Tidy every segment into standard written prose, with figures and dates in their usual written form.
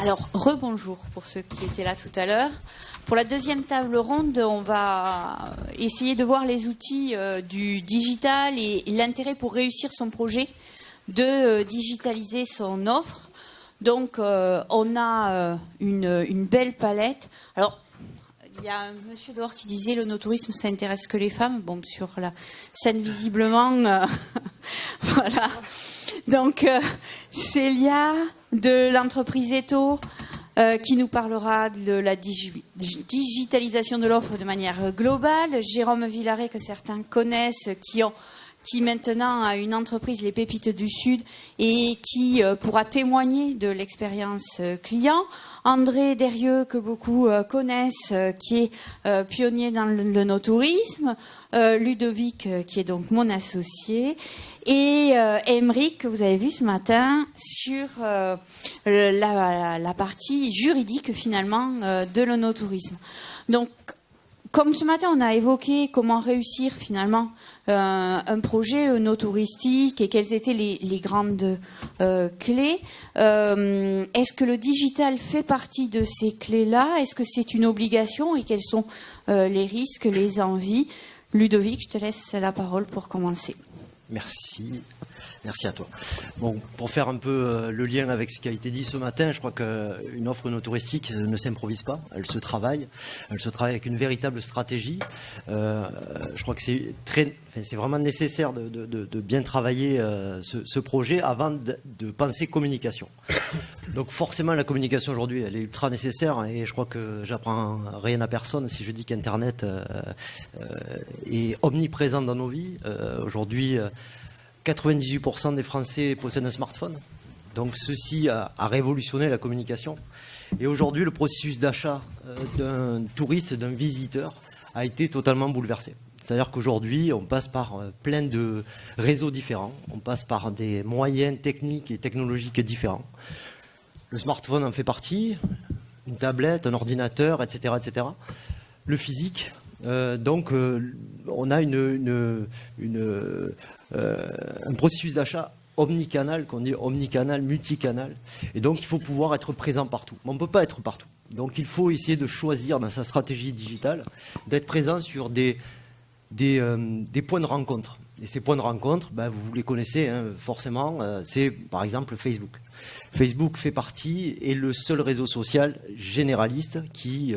Alors, rebonjour pour ceux qui étaient là tout à l'heure. Pour la deuxième table ronde, on va essayer de voir les outils du digital et l'intérêt pour réussir son projet de digitaliser son offre. Donc, on a une belle palette. Alors, il y a un monsieur dehors qui disait le no-tourisme, ça intéresse que les femmes. Bon, sur la scène, visiblement, voilà. Donc, Célia de l'entreprise Eto qui nous parlera de la digitalisation de l'offre de manière globale. Jérôme Villaret, que certains connaissent, qui maintenant a une entreprise, les Pépites du Sud, et qui pourra témoigner de l'expérience client. André Derieux, que beaucoup connaissent, qui est pionnier dans le no-tourisme. Ludovic, qui est donc mon associé. Et Aymeric, que vous avez vu ce matin, sur la partie juridique, finalement, de le no-tourisme. Donc, comme ce matin, on a évoqué comment réussir finalement un projet no-touristique et quelles étaient les grandes clés. Est-ce que le digital fait partie de ces clés-là? Est-ce que c'est une obligation? Et quels sont les risques, les envies? Ludovic, je te laisse la parole pour commencer. Merci. Merci à toi. Bon, pour faire un peu le lien avec ce qui a été dit ce matin, je crois qu'une offre no-touristique ne s'improvise pas, elle se travaille avec une véritable stratégie. Je crois que c'est vraiment nécessaire de bien travailler ce projet avant de penser communication. Donc forcément, la communication aujourd'hui, elle est ultra nécessaire et je crois que j'apprends rien à personne si je dis qu'Internet est omniprésent dans nos vies. Aujourd'hui, 98% des Français possèdent un smartphone. Donc ceci a révolutionné la communication. Et aujourd'hui, le processus d'achat d'un touriste, d'un visiteur, a été totalement bouleversé. C'est-à-dire qu'aujourd'hui, on passe par plein de réseaux différents, on passe par des moyens techniques et technologiques différents. Le smartphone en fait partie, une tablette, un ordinateur, etc., etc. Le physique. Donc, on a un processus d'achat omnicanal, qu'on dit omnicanal, multicanal. Et donc, il faut pouvoir être présent partout. Mais on ne peut pas être partout. Donc, il faut essayer de choisir dans sa stratégie digitale d'être présent sur des points de rencontre. Et ces points de rencontre, vous les connaissez forcément, c'est par exemple Facebook. Facebook fait partie, est le seul réseau social généraliste qui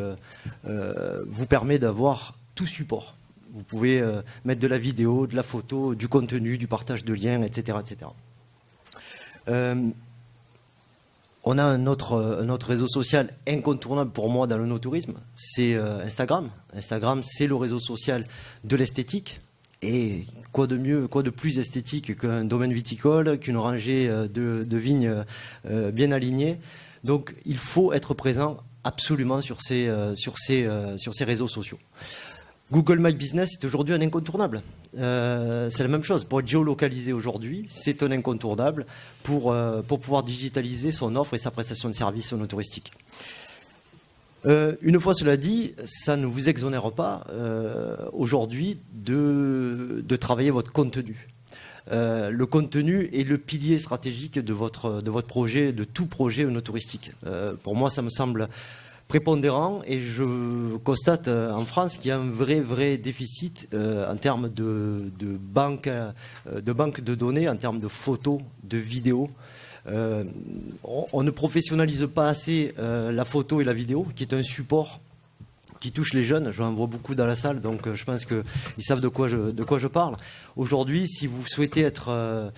vous permet d'avoir tout support. Vous pouvez mettre de la vidéo, de la photo, du contenu, du partage de liens, etc. etc. On a un autre réseau social incontournable pour moi dans le no-tourisme, c'est Instagram. Instagram, c'est le réseau social de l'esthétique. Et quoi de mieux, quoi de plus esthétique qu'un domaine viticole, qu'une rangée de vignes bien alignées. Donc il faut être présent absolument sur ces réseaux sociaux. Google My Business est aujourd'hui un incontournable. C'est la même chose. Pour être géolocalisé aujourd'hui, c'est un incontournable pour pouvoir digitaliser son offre et sa prestation de services no touristique. Une fois cela dit, ça ne vous exonère pas aujourd'hui de travailler votre contenu. Le contenu est le pilier stratégique de votre projet, de tout projet no touristique. Pour moi, ça me semble prépondérant et je constate en France qu'il y a un vrai déficit en termes de banque de données, en termes de photos, de vidéos. On ne professionnalise pas assez la photo et la vidéo, qui est un support qui touche les jeunes. J'en vois beaucoup dans la salle, donc je pense qu'ils savent de quoi je parle. Aujourd'hui, si vous souhaitez être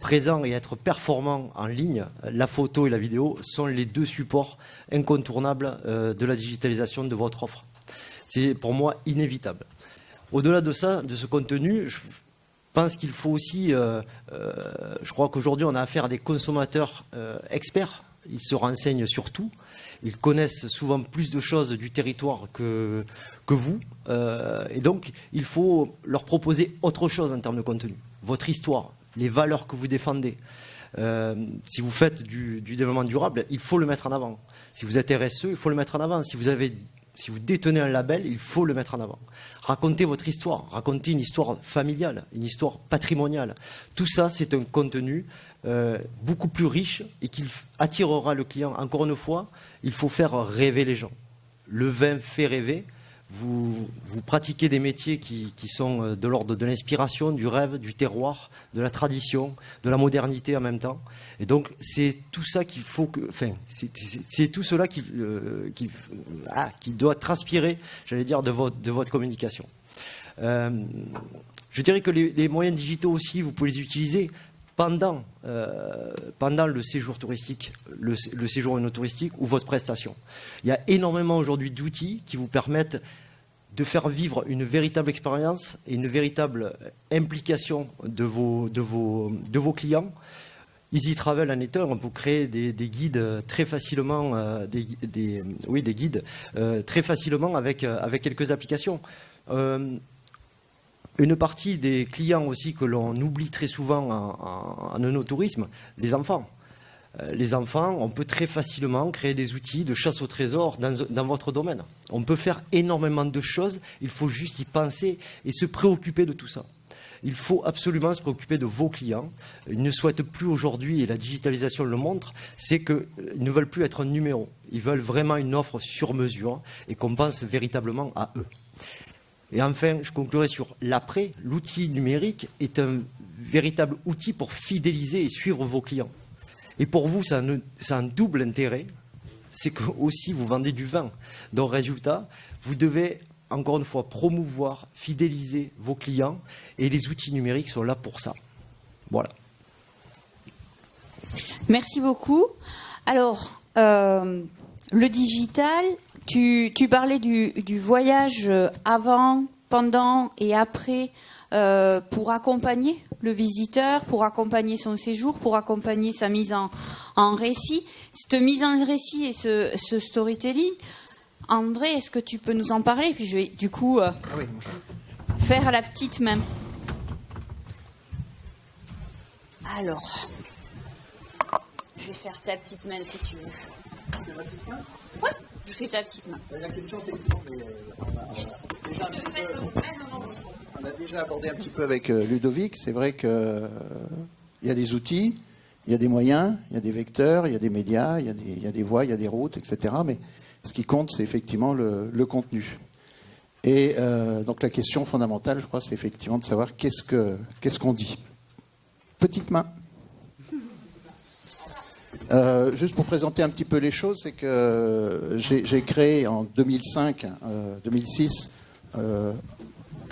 présent et être performant en ligne, la photo et la vidéo sont les deux supports incontournables de la digitalisation de votre offre. C'est pour moi inévitable. Au-delà de ça, de ce contenu, je pense qu'il faut aussi, je crois qu'aujourd'hui on a affaire à des consommateurs experts, ils se renseignent sur tout. Ils connaissent souvent plus de choses du territoire que vous. Et donc, il faut leur proposer autre chose en termes de contenu. Votre histoire, les valeurs que vous défendez. Si vous faites du développement durable, il faut le mettre en avant. Si vous êtes RSE, il faut le mettre en avant. Si vous avez Si vous détenez un label, il faut le mettre en avant. Racontez votre histoire, racontez une histoire familiale, une histoire patrimoniale. Tout ça, c'est un contenu beaucoup plus riche et qui attirera le client. Encore une fois, il faut faire rêver les gens. Le vin fait rêver. Vous pratiquez des métiers qui sont de l'ordre de l'inspiration, du rêve, du terroir, de la tradition, de la modernité en même temps. Et donc, c'est tout ça qu'il faut que... Enfin, c'est tout cela qui doit transpirer, j'allais dire, de votre communication. Je dirais que les moyens digitaux aussi, vous pouvez les utiliser pendant le séjour touristique, le séjour touristique ou votre prestation. Il y a énormément aujourd'hui d'outils qui vous permettent de faire vivre une véritable expérience et une véritable implication de vos clients. Easy Travel en est un. On peut créer des guides très facilement, des guides très facilement avec quelques applications. Une partie des clients aussi que l'on oublie très souvent en œnotourisme, les enfants. Les enfants, on peut très facilement créer des outils de chasse au trésor dans votre domaine. On peut faire énormément de choses, il faut juste y penser et se préoccuper de tout ça. Il faut absolument se préoccuper de vos clients. Ils ne souhaitent plus aujourd'hui, et la digitalisation le montre, c'est qu'ils ne veulent plus être un numéro. Ils veulent vraiment une offre sur mesure et qu'on pense véritablement à eux. Et enfin, je conclurai sur l'après. L'outil numérique est un véritable outil pour fidéliser et suivre vos clients. Et pour vous, ça a un double intérêt, c'est que aussi vous vendez du vin. Donc, résultat, vous devez, encore une fois, promouvoir, fidéliser vos clients, et les outils numériques sont là pour ça. Voilà. Merci beaucoup. Alors, le digital, tu parlais du voyage avant, pendant et après pour accompagner le visiteur, pour accompagner son séjour, pour accompagner sa mise en récit. Cette mise en récit et ce storytelling, André, est-ce que tu peux nous en parler? Puis je vais du coup faire la petite main. Alors, je vais faire ta petite main si tu veux. Ouais, je fais ta petite main. La question, on a déjà abordé un petit peu avec Ludovic. C'est vrai qu'il y a des outils, il y a des moyens, il y a des vecteurs, il y a des médias, il y a des voies, il y a des routes, etc. Mais ce qui compte, c'est effectivement le contenu. Et donc la question fondamentale, je crois, c'est effectivement de savoir qu'est-ce qu'on dit. Petite main. Juste pour présenter un petit peu les choses, c'est que j'ai créé en 2006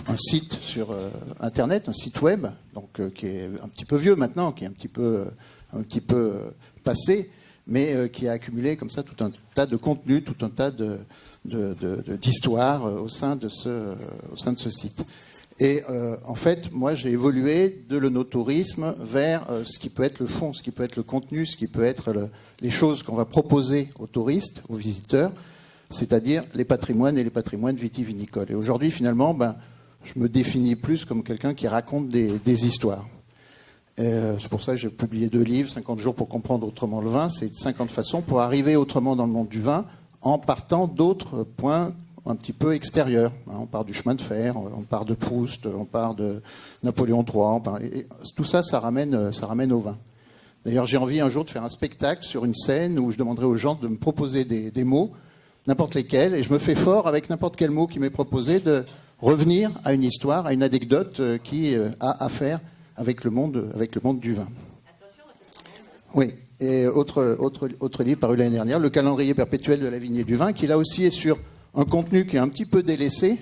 un site sur Internet, un site web, donc qui est un petit peu vieux maintenant, qui est un petit peu passé, mais qui a accumulé comme ça tout un tas de contenus, tout un tas d'histoires au sein de ce site. Et en fait, moi, j'ai évolué de l'œnotourisme vers ce qui peut être le fond, ce qui peut être le contenu, ce qui peut être les choses qu'on va proposer aux touristes, aux visiteurs, c'est-à-dire les patrimoines et les patrimoines vitivinicoles. Et aujourd'hui, finalement, je me définis plus comme quelqu'un qui raconte des histoires. C'est pour ça que j'ai publié 2 livres, 50 jours pour comprendre autrement le vin. C'est 50 façons pour arriver autrement dans le monde du vin en partant d'autres points un petit peu extérieurs. On part du chemin de fer, on part de Proust, on part de Napoléon III. Et tout ça, ça ramène au vin. D'ailleurs, j'ai envie un jour de faire un spectacle sur une scène où je demanderai aux gens de me proposer des mots, n'importe lesquels, et je me fais fort avec n'importe quel mot qui m'est proposé de revenir à une histoire, à une anecdote qui a affaire avec le monde du vin. Oui. Et autre livre paru l'année dernière, Le calendrier perpétuel de la vigne et du vin, qui là aussi est sur un contenu qui est un petit peu délaissé.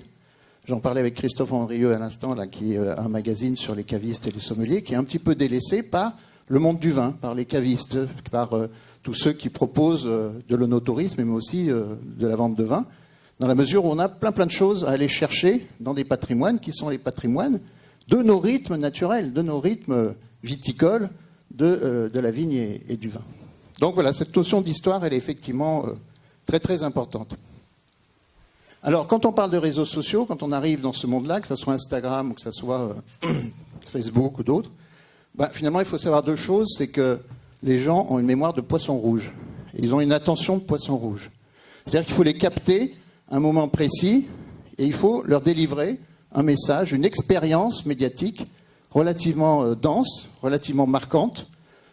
J'en parlais avec Christophe Andrieux à l'instant, là, qui a un magazine sur les cavistes et les sommeliers, qui est un petit peu délaissé par le monde du vin, par les cavistes, par tous ceux qui proposent de l'œnotourisme, mais aussi de la vente de vin, dans la mesure où on a plein de choses à aller chercher dans des patrimoines qui sont les patrimoines de nos rythmes naturels, de nos rythmes viticoles, de la vigne et du vin. Donc voilà, cette notion d'histoire, elle est effectivement très très importante. Alors, quand on parle de réseaux sociaux, quand on arrive dans ce monde-là, que ce soit Instagram ou que ce soit Facebook ou d'autres, finalement, il faut savoir 2 choses. C'est que les gens ont une mémoire de poisson rouge. Ils ont une attention de poisson rouge. C'est-à-dire qu'il faut les capter un moment précis et il faut leur délivrer un message, une expérience médiatique relativement dense, relativement marquante,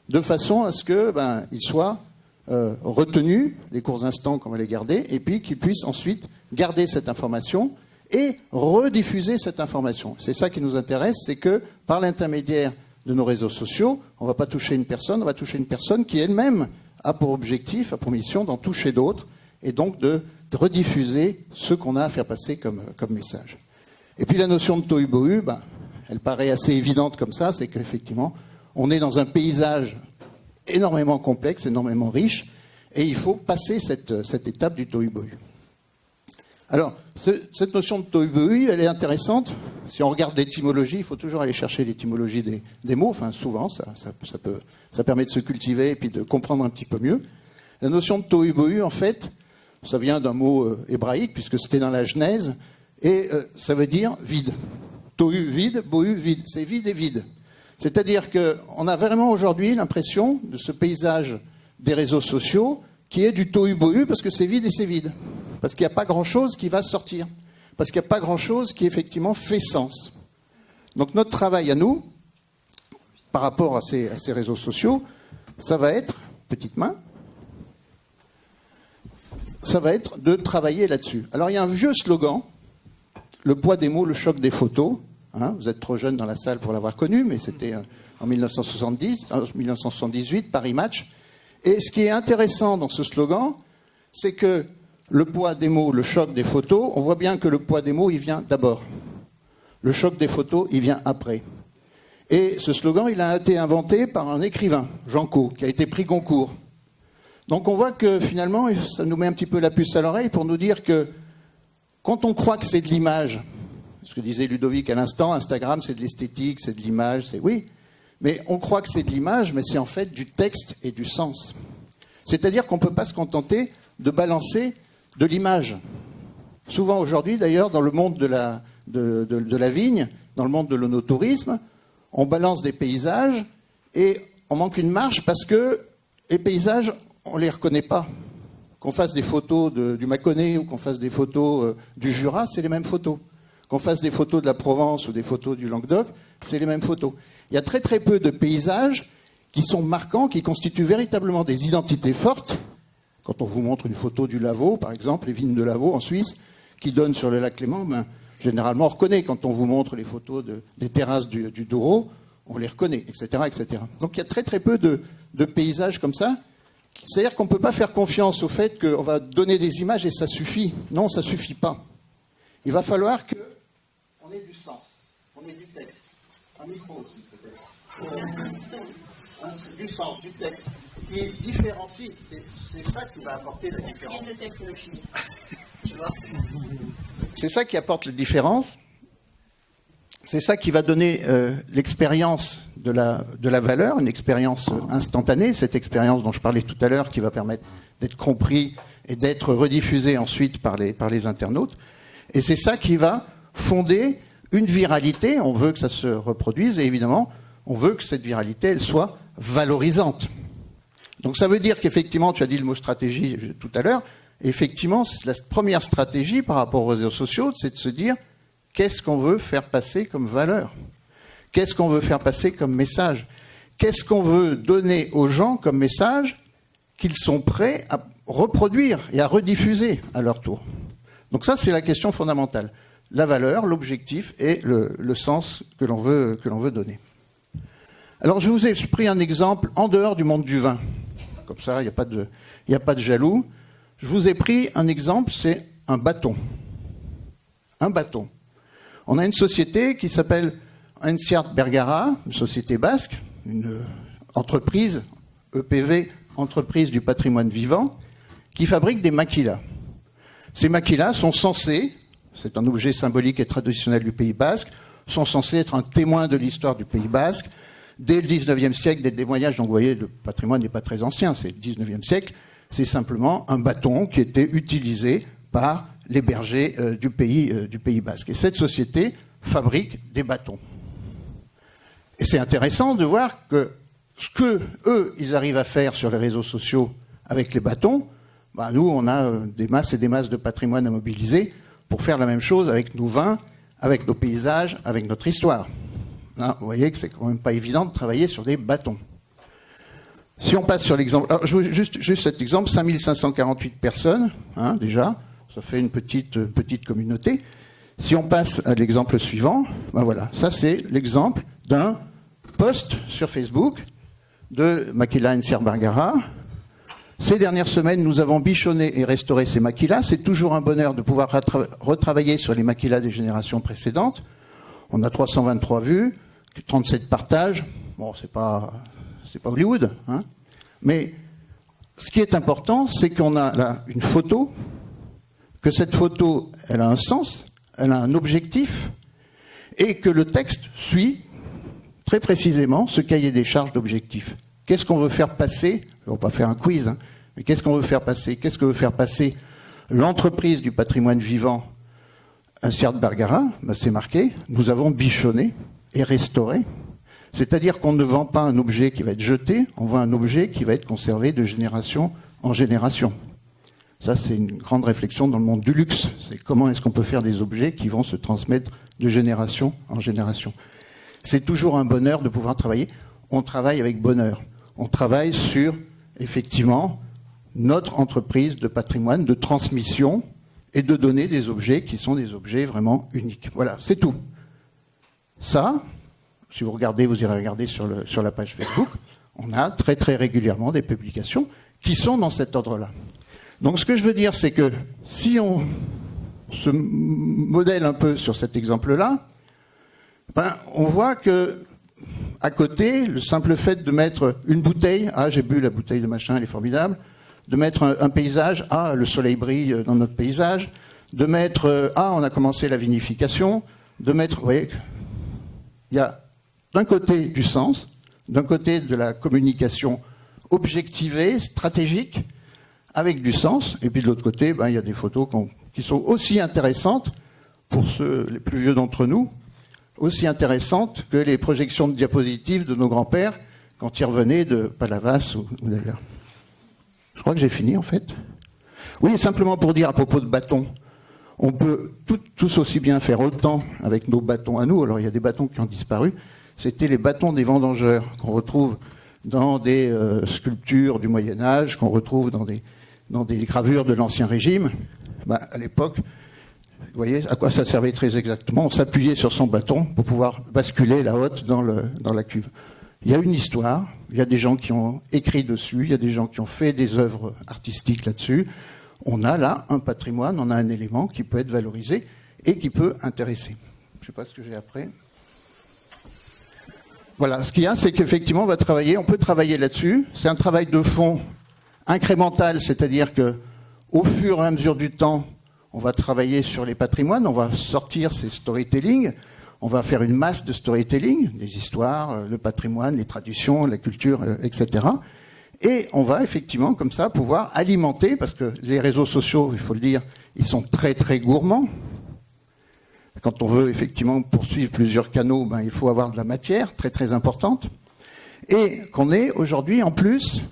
de façon à ce que ils soient retenus, les courts instants qu'on va les garder, et puis qu'ils puissent ensuite garder cette information et rediffuser cette information. C'est ça qui nous intéresse, c'est que par l'intermédiaire de nos réseaux sociaux, on ne va pas toucher une personne, on va toucher une personne qui elle-même a pour objectif, a pour mission d'en toucher d'autres, et donc de rediffuser ce qu'on a à faire passer comme message. Et puis la notion de tohu-bohu, elle paraît assez évidente comme ça, c'est qu'effectivement, on est dans un paysage énormément complexe, énormément riche, et il faut passer cette étape du tohu-bohu. Alors, cette notion de tohu-bohu, elle est intéressante. Si on regarde l'étymologie, il faut toujours aller chercher l'étymologie des mots. Enfin, souvent, ça permet de se cultiver et puis de comprendre un petit peu mieux. La notion de tohu-bohu, en fait, ça vient d'un mot hébraïque, puisque c'était dans la Genèse, et ça veut dire vide. Tohu, vide, bohu, vide. C'est vide et vide. C'est-à-dire qu'on a vraiment aujourd'hui l'impression de ce paysage des réseaux sociaux qui est du tohu-bohu, parce que c'est vide et c'est vide. Parce qu'il n'y a pas grand-chose qui va sortir. Parce qu'il n'y a pas grand-chose qui, effectivement, fait sens. Donc notre travail à nous, par rapport à ces réseaux sociaux, ça va être, petite main, ça va être de travailler là-dessus. Alors il y a un vieux slogan, le poids des mots, le choc des photos. Vous êtes trop jeune dans la salle pour l'avoir connu, mais c'était en 1978, Paris Match. Et ce qui est intéressant dans ce slogan, c'est que le poids des mots, le choc des photos, on voit bien que le poids des mots, il vient d'abord. Le choc des photos, il vient après. Et ce slogan, il a été inventé par un écrivain, Jean Cau, qui a été prix Goncourt. Donc on voit que finalement, ça nous met un petit peu la puce à l'oreille pour nous dire que quand on croit que c'est de l'image, ce que disait Ludovic à l'instant, Instagram c'est de l'esthétique, c'est de l'image, c'est oui, mais on croit que c'est de l'image, mais c'est en fait du texte et du sens. C'est-à-dire qu'on ne peut pas se contenter de balancer de l'image. Souvent aujourd'hui, d'ailleurs, dans le monde de la vigne, dans le monde de l'onotourisme, on balance des paysages et on manque une marche parce que les paysages, on ne les reconnaît pas. Qu'on fasse des photos du Mâconnais ou qu'on fasse des photos du Jura, c'est les mêmes photos. Qu'on fasse des photos de la Provence ou des photos du Languedoc, c'est les mêmes photos. Il y a très très peu de paysages qui sont marquants, qui constituent véritablement des identités fortes. Quand on vous montre une photo du Lavaux, par exemple, les vignes de Lavaux en Suisse, qui donnent sur le lac Léman, généralement on reconnaît. Quand on vous montre les photos des terrasses du Douro, on les reconnaît, etc., etc. Donc il y a très très peu de paysages comme ça. C'est-à-dire qu'on ne peut pas faire confiance au fait qu'on va donner des images et ça suffit. Non, ça ne suffit pas. Il va falloir qu'on ait du sens, qu'on ait du texte. Un micro aussi, peut-être. Du sens, du texte. Qui différencie. C'est ça qui va apporter la différence. Tu vois ? C'est ça qui apporte la différence. C'est ça qui va donner l'expérience de la valeur, une expérience instantanée, cette expérience dont je parlais tout à l'heure qui va permettre d'être compris et d'être rediffusé ensuite par les internautes. Et c'est ça qui va fonder une viralité. On veut que ça se reproduise et évidemment, on veut que cette viralité, elle soit valorisante. Donc ça veut dire qu'effectivement, tu as dit le mot stratégie tout à l'heure, effectivement, la première stratégie par rapport aux réseaux sociaux, c'est de se dire qu'est-ce qu'on veut faire passer comme valeur ? Qu'est-ce qu'on veut faire passer comme message ? Qu'est-ce qu'on veut donner aux gens comme message qu'ils sont prêts à reproduire et à rediffuser à leur tour ? Donc ça, c'est la question fondamentale. La valeur, l'objectif et le sens que l'on veut donner. Alors, je vous ai pris un exemple en dehors du monde du vin. Comme ça, il n'y a pas de jaloux. Je vous ai pris un exemple, c'est un bâton. Un bâton. On a une société qui s'appelle Enciart Bergara, une société basque, une entreprise, EPV, entreprise du patrimoine vivant, qui fabrique des maquilas. Ces maquilas sont censés, c'est un objet symbolique et traditionnel du Pays basque, sont censés être un témoin de l'histoire du Pays basque. Dès le 19e siècle, des témoignages, donc vous voyez, le patrimoine n'est pas très ancien, c'est le 19e siècle, c'est simplement un bâton qui était utilisé par les bergers du Pays basque. Et cette société fabrique des bâtons. Et c'est intéressant de voir que ce que eux, ils arrivent à faire sur les réseaux sociaux avec les bâtons, Nous, on a des masses et des masses de patrimoine à mobiliser pour faire la même chose avec nos vins, avec nos paysages, avec notre histoire. Là, vous voyez que c'est quand même pas évident de travailler sur des bâtons. Si on passe sur l'exemple, alors juste cet exemple, 5548 personnes, déjà, ça fait une petite communauté. Si on passe à l'exemple suivant, voilà, ça c'est l'exemple d'un post sur Facebook de Makila Nsier Bargara. Ces dernières semaines, nous avons bichonné et restauré ces maquilas. C'est toujours un bonheur de pouvoir retravailler sur les maquilas des générations précédentes. On a 323 vues, 37 partages. Bon, c'est pas Hollywood, Mais ce qui est important, c'est qu'on a là une photo, que cette photo, elle a un sens, elle a un objectif, et que le texte suit très précisément ce cahier des charges d'objectifs. Qu'est-ce qu'on veut faire passer? On va pas faire un quiz, mais qu'est-ce qu'on veut faire passer? Qu'est-ce que veut faire passer l'entreprise du patrimoine vivant Nsier Bargara? C'est marqué, nous avons bichonné et restauré. C'est-à-dire qu'on ne vend pas un objet qui va être jeté, on vend un objet qui va être conservé de génération en génération. Ça, c'est une grande réflexion dans le monde du luxe. C'est comment est-ce qu'on peut faire des objets qui vont se transmettre de génération en génération. C'est toujours un bonheur de pouvoir travailler. On travaille avec bonheur. On travaille sur, effectivement, notre entreprise de patrimoine, de transmission et de donner des objets qui sont des objets vraiment uniques. Voilà, c'est tout. Ça, si vous regardez, vous irez regarder sur la page Facebook, on a très très régulièrement des publications qui sont dans cet ordre-là. Donc ce que je veux dire, c'est que si on se modèle un peu sur cet exemple-là, on voit que à côté, le simple fait de mettre une bouteille, j'ai bu la bouteille de machin, elle est formidable, de mettre un paysage, le soleil brille dans notre paysage, de mettre, on a commencé la vinification, de mettre, vous voyez, il y a d'un côté du sens, d'un côté de la communication objectivée, stratégique, avec du sens, et puis de l'autre côté, il y a des photos qui sont aussi intéressantes, pour ceux les plus vieux d'entre nous, aussi intéressantes que les projections de diapositives de nos grands-pères quand ils revenaient de Palavas ou d'ailleurs. Je crois que j'ai fini en fait. Oui, simplement pour dire à propos de bâtons, on peut tous aussi bien faire autant avec nos bâtons à nous. Alors il y a des bâtons qui ont disparu. C'était les bâtons des vendangeurs qu'on retrouve dans des sculptures du Moyen-Âge, qu'on retrouve dans des gravures de l'Ancien Régime. À l'époque, vous voyez à quoi ça servait très exactement? On s'appuyait sur son bâton pour pouvoir basculer la hotte dans la cuve. Il y a une histoire, il y a des gens qui ont écrit dessus, il y a des gens qui ont fait des œuvres artistiques là-dessus. On a là un patrimoine, on a un élément qui peut être valorisé et qui peut intéresser. Je ne sais pas ce que j'ai après. Voilà, ce qu'il y a, c'est qu'effectivement, on peut travailler là-dessus. C'est un travail de fond incrémental, c'est-à-dire que au fur et à mesure du temps, on va travailler sur les patrimoines, on va sortir ces storytelling, on va faire une masse de storytelling, des histoires, le patrimoine, les traditions, la culture, etc. Et on va effectivement, comme ça, pouvoir alimenter, parce que les réseaux sociaux, il faut le dire, ils sont très très gourmands. Quand on veut effectivement poursuivre plusieurs canaux, il faut avoir de la matière très très importante. Et qu'on est aujourd'hui en plus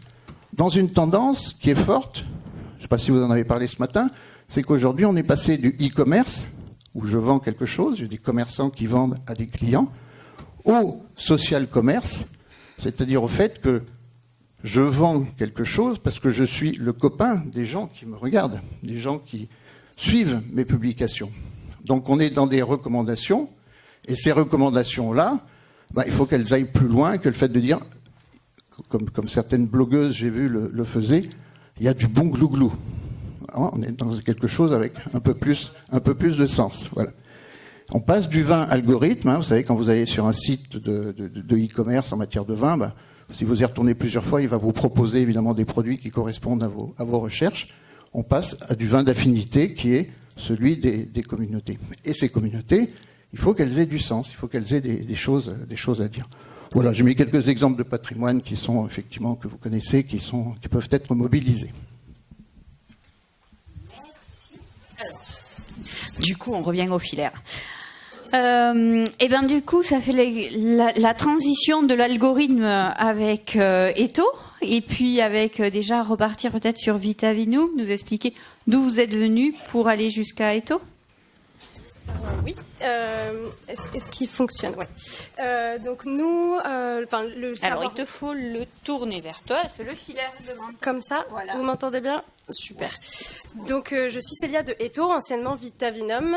dans une tendance qui est forte, je ne sais pas si vous en avez parlé ce matin, c'est qu'aujourd'hui on est passé du e-commerce, où je vends quelque chose, j'ai des commerçants qui vendent à des clients, au social commerce, c'est-à-dire au fait que je vends quelque chose parce que je suis le copain des gens qui me regardent, des gens qui suivent mes publications. Donc on est dans des recommandations, et ces recommandations-là, il faut qu'elles aillent plus loin que le fait de dire, comme certaines blogueuses, j'ai vu, le faisaient, il y a du bon glouglou. On est dans quelque chose avec un peu plus de sens. Voilà. On passe du vin algorithme, vous savez, quand vous allez sur un site de e-commerce en matière de vin, si vous y retournez plusieurs fois, il va vous proposer évidemment des produits qui correspondent à vos recherches. On passe à du vin d'affinité qui est celui des communautés. Et ces communautés, il faut qu'elles aient du sens, il faut qu'elles aient des choses à dire. Voilà, j'ai mis quelques exemples de patrimoine qui sont effectivement, que vous connaissez, qui peuvent être mobilisés. Alors, du coup, on revient au filaire. Et du coup, ça fait la transition de l'algorithme avec Eto. et puis avec déjà repartir peut-être sur Vitavinum, nous expliquer d'où vous êtes venu pour aller jusqu'à Eto. Oui. Est-ce qu'il fonctionne? Ouais. Donc nous, le savoir... Alors il te faut le tourner vers toi, c'est le filaire de demande. Comme ça, voilà. Vous m'entendez bien? Super. Donc je suis Célia de Eto, anciennement Vitavinum,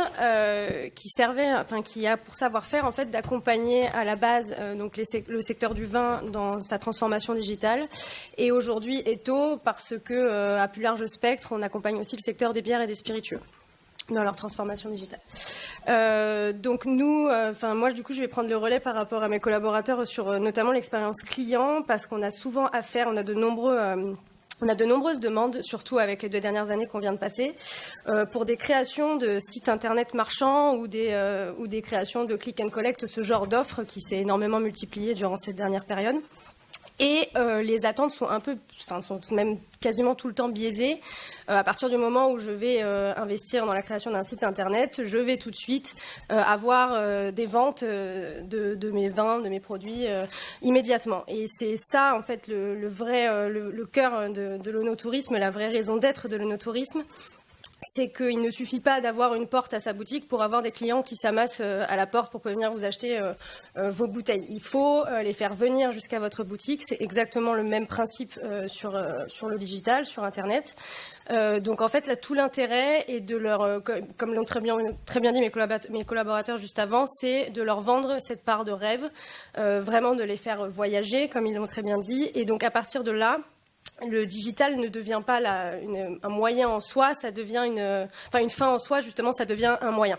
qui a pour savoir-faire en fait d'accompagner à la base donc le secteur du vin dans sa transformation digitale. Et aujourd'hui Eto, parce que à plus large spectre, on accompagne aussi le secteur des bières et des spiritueux dans leur transformation digitale. Donc nous, moi du coup je vais prendre le relais par rapport à mes collaborateurs sur notamment l'expérience client, parce qu'on a souvent affaire, on a de nombreuses demandes, surtout avec les 2 dernières années qu'on vient de passer, pour des créations de sites internet marchands ou des créations de click and collect, ce genre d'offres qui s'est énormément multiplié durant cette dernière période. Et les attentes sont sont même quasiment tout le temps biaisées. À partir du moment où je vais investir dans la création d'un site internet, je vais tout de suite avoir des ventes de mes vins, de mes produits immédiatement. Et c'est ça, en fait, le cœur de l'onotourisme, la vraie raison d'être de l'onotourisme. C'est qu'il ne suffit pas d'avoir une porte à sa boutique pour avoir des clients qui s'amassent à la porte pour venir vous acheter vos bouteilles. Il faut les faire venir jusqu'à votre boutique. C'est exactement le même principe sur le digital, sur Internet. Donc en fait, là, tout l'intérêt est de leur, comme l'ont très bien dit mes collaborateurs juste avant, c'est de leur vendre cette part de rêve, vraiment de les faire voyager, comme ils l'ont très bien dit. Et donc à partir de là, le digital ne devient pas un moyen en soi, ça devient une fin en soi, justement, ça devient un moyen.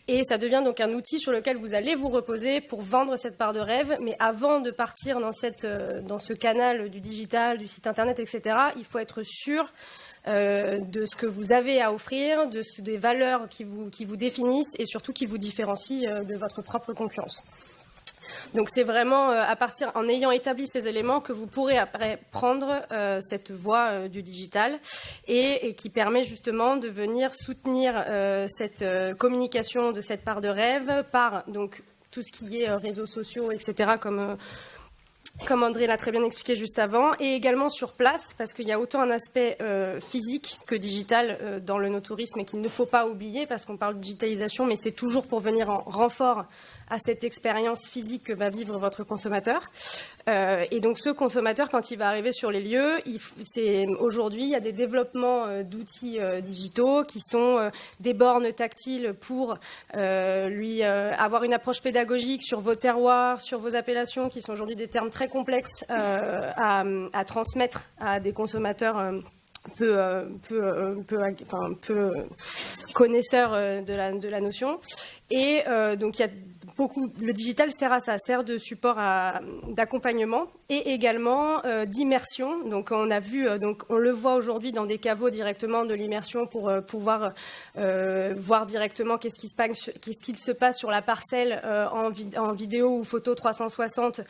Et ça devient donc un outil sur lequel vous allez vous reposer pour vendre cette part de rêve. Mais avant de partir dans ce canal du digital, du site internet, etc., il faut être sûr de ce que vous avez à offrir, des valeurs qui vous définissent et surtout qui vous différencient de votre propre concurrence. Donc c'est vraiment en ayant établi ces éléments que vous pourrez après prendre cette voie du digital et qui permet justement de venir soutenir cette communication de cette part de rêve par donc tout ce qui est réseaux sociaux, etc. Comme André l'a très bien expliqué juste avant, et également sur place, parce qu'il y a autant un aspect physique que digital dans le no-tourisme et qu'il ne faut pas oublier, parce qu'on parle de digitalisation, mais c'est toujours pour venir en renfort à cette expérience physique que va vivre votre consommateur. Et donc ce consommateur, quand il va arriver sur les lieux, aujourd'hui, il y a des développements d'outils digitaux qui sont des bornes tactiles pour lui avoir une approche pédagogique sur vos terroirs, sur vos appellations, qui sont aujourd'hui des termes très complexes à transmettre à des consommateurs peu connaisseurs de la notion. Et donc il y a le digital sert à ça, sert de support d'accompagnement et également d'immersion. Donc on a vu, on le voit aujourd'hui dans des caveaux directement de l'immersion pour pouvoir voir directement qu'est-ce qu'il se passe sur la parcelle en vidéo ou photo 360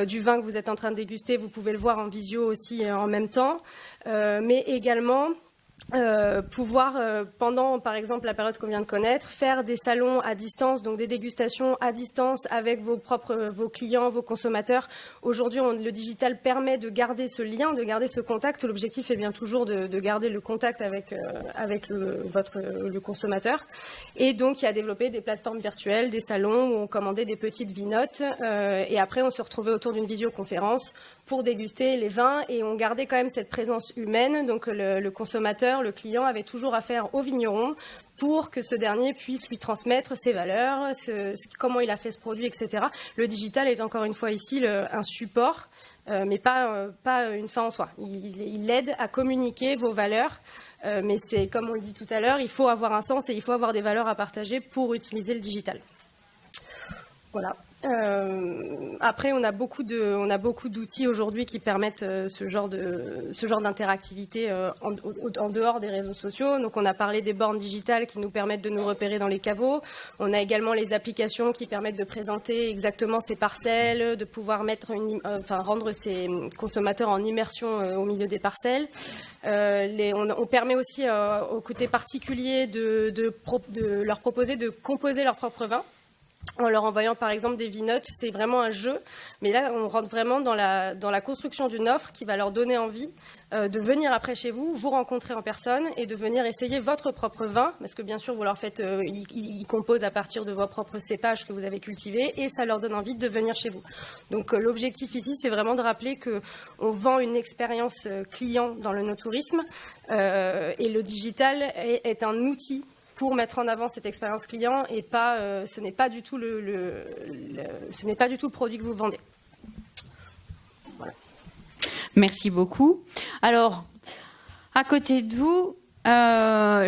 du vin que vous êtes en train de déguster. Vous pouvez le voir en visio aussi en même temps, mais également pouvoir, pendant par exemple la période qu'on vient de connaître, faire des salons à distance, donc des dégustations à distance avec vos clients, vos consommateurs. Aujourd'hui, le digital permet de garder ce lien, de garder ce contact. L'objectif est bien toujours de garder le contact avec le consommateur. Et donc, il y a développé des plateformes virtuelles, des salons où on commandait des petites vignottes et après on se retrouvait autour d'une visioconférence pour déguster les vins et on gardait quand même cette présence humaine. Donc le consommateur, le client avait toujours affaire au vigneron pour que ce dernier puisse lui transmettre ses valeurs, comment il a fait ce produit, etc. Le digital est encore une fois ici un support, mais pas une fin en soi. Il aide à communiquer vos valeurs, mais c'est comme on le dit tout à l'heure, il faut avoir un sens et il faut avoir des valeurs à partager pour utiliser le digital. Voilà. Après, on a beaucoup d'outils aujourd'hui qui permettent ce genre d'interactivité en dehors des réseaux sociaux. Donc, on a parlé des bornes digitales qui nous permettent de nous repérer dans les caveaux. On a également les applications qui permettent de présenter exactement ces parcelles, de pouvoir rendre ces consommateurs en immersion au milieu des parcelles. On permet aussi au côté particulier de leur proposer de composer leur propre vin. en leur envoyant par exemple des V-Notes. C'est vraiment un jeu, mais là on rentre vraiment dans la construction d'une offre qui va leur donner envie de venir après chez vous, vous rencontrer en personne et de venir essayer votre propre vin, parce que bien sûr vous leur faites, ils composent à partir de vos propres cépages que vous avez cultivés, et ça leur donne envie de venir chez vous. Donc l'objectif ici, c'est vraiment de rappeler qu'on vend une expérience client dans le no-tourisme, et le digital est un outil pour mettre en avant cette expérience client, et pas, ce n'est pas du tout ce n'est pas du tout le produit que vous vendez. Voilà. Merci beaucoup. Alors, à côté de vous,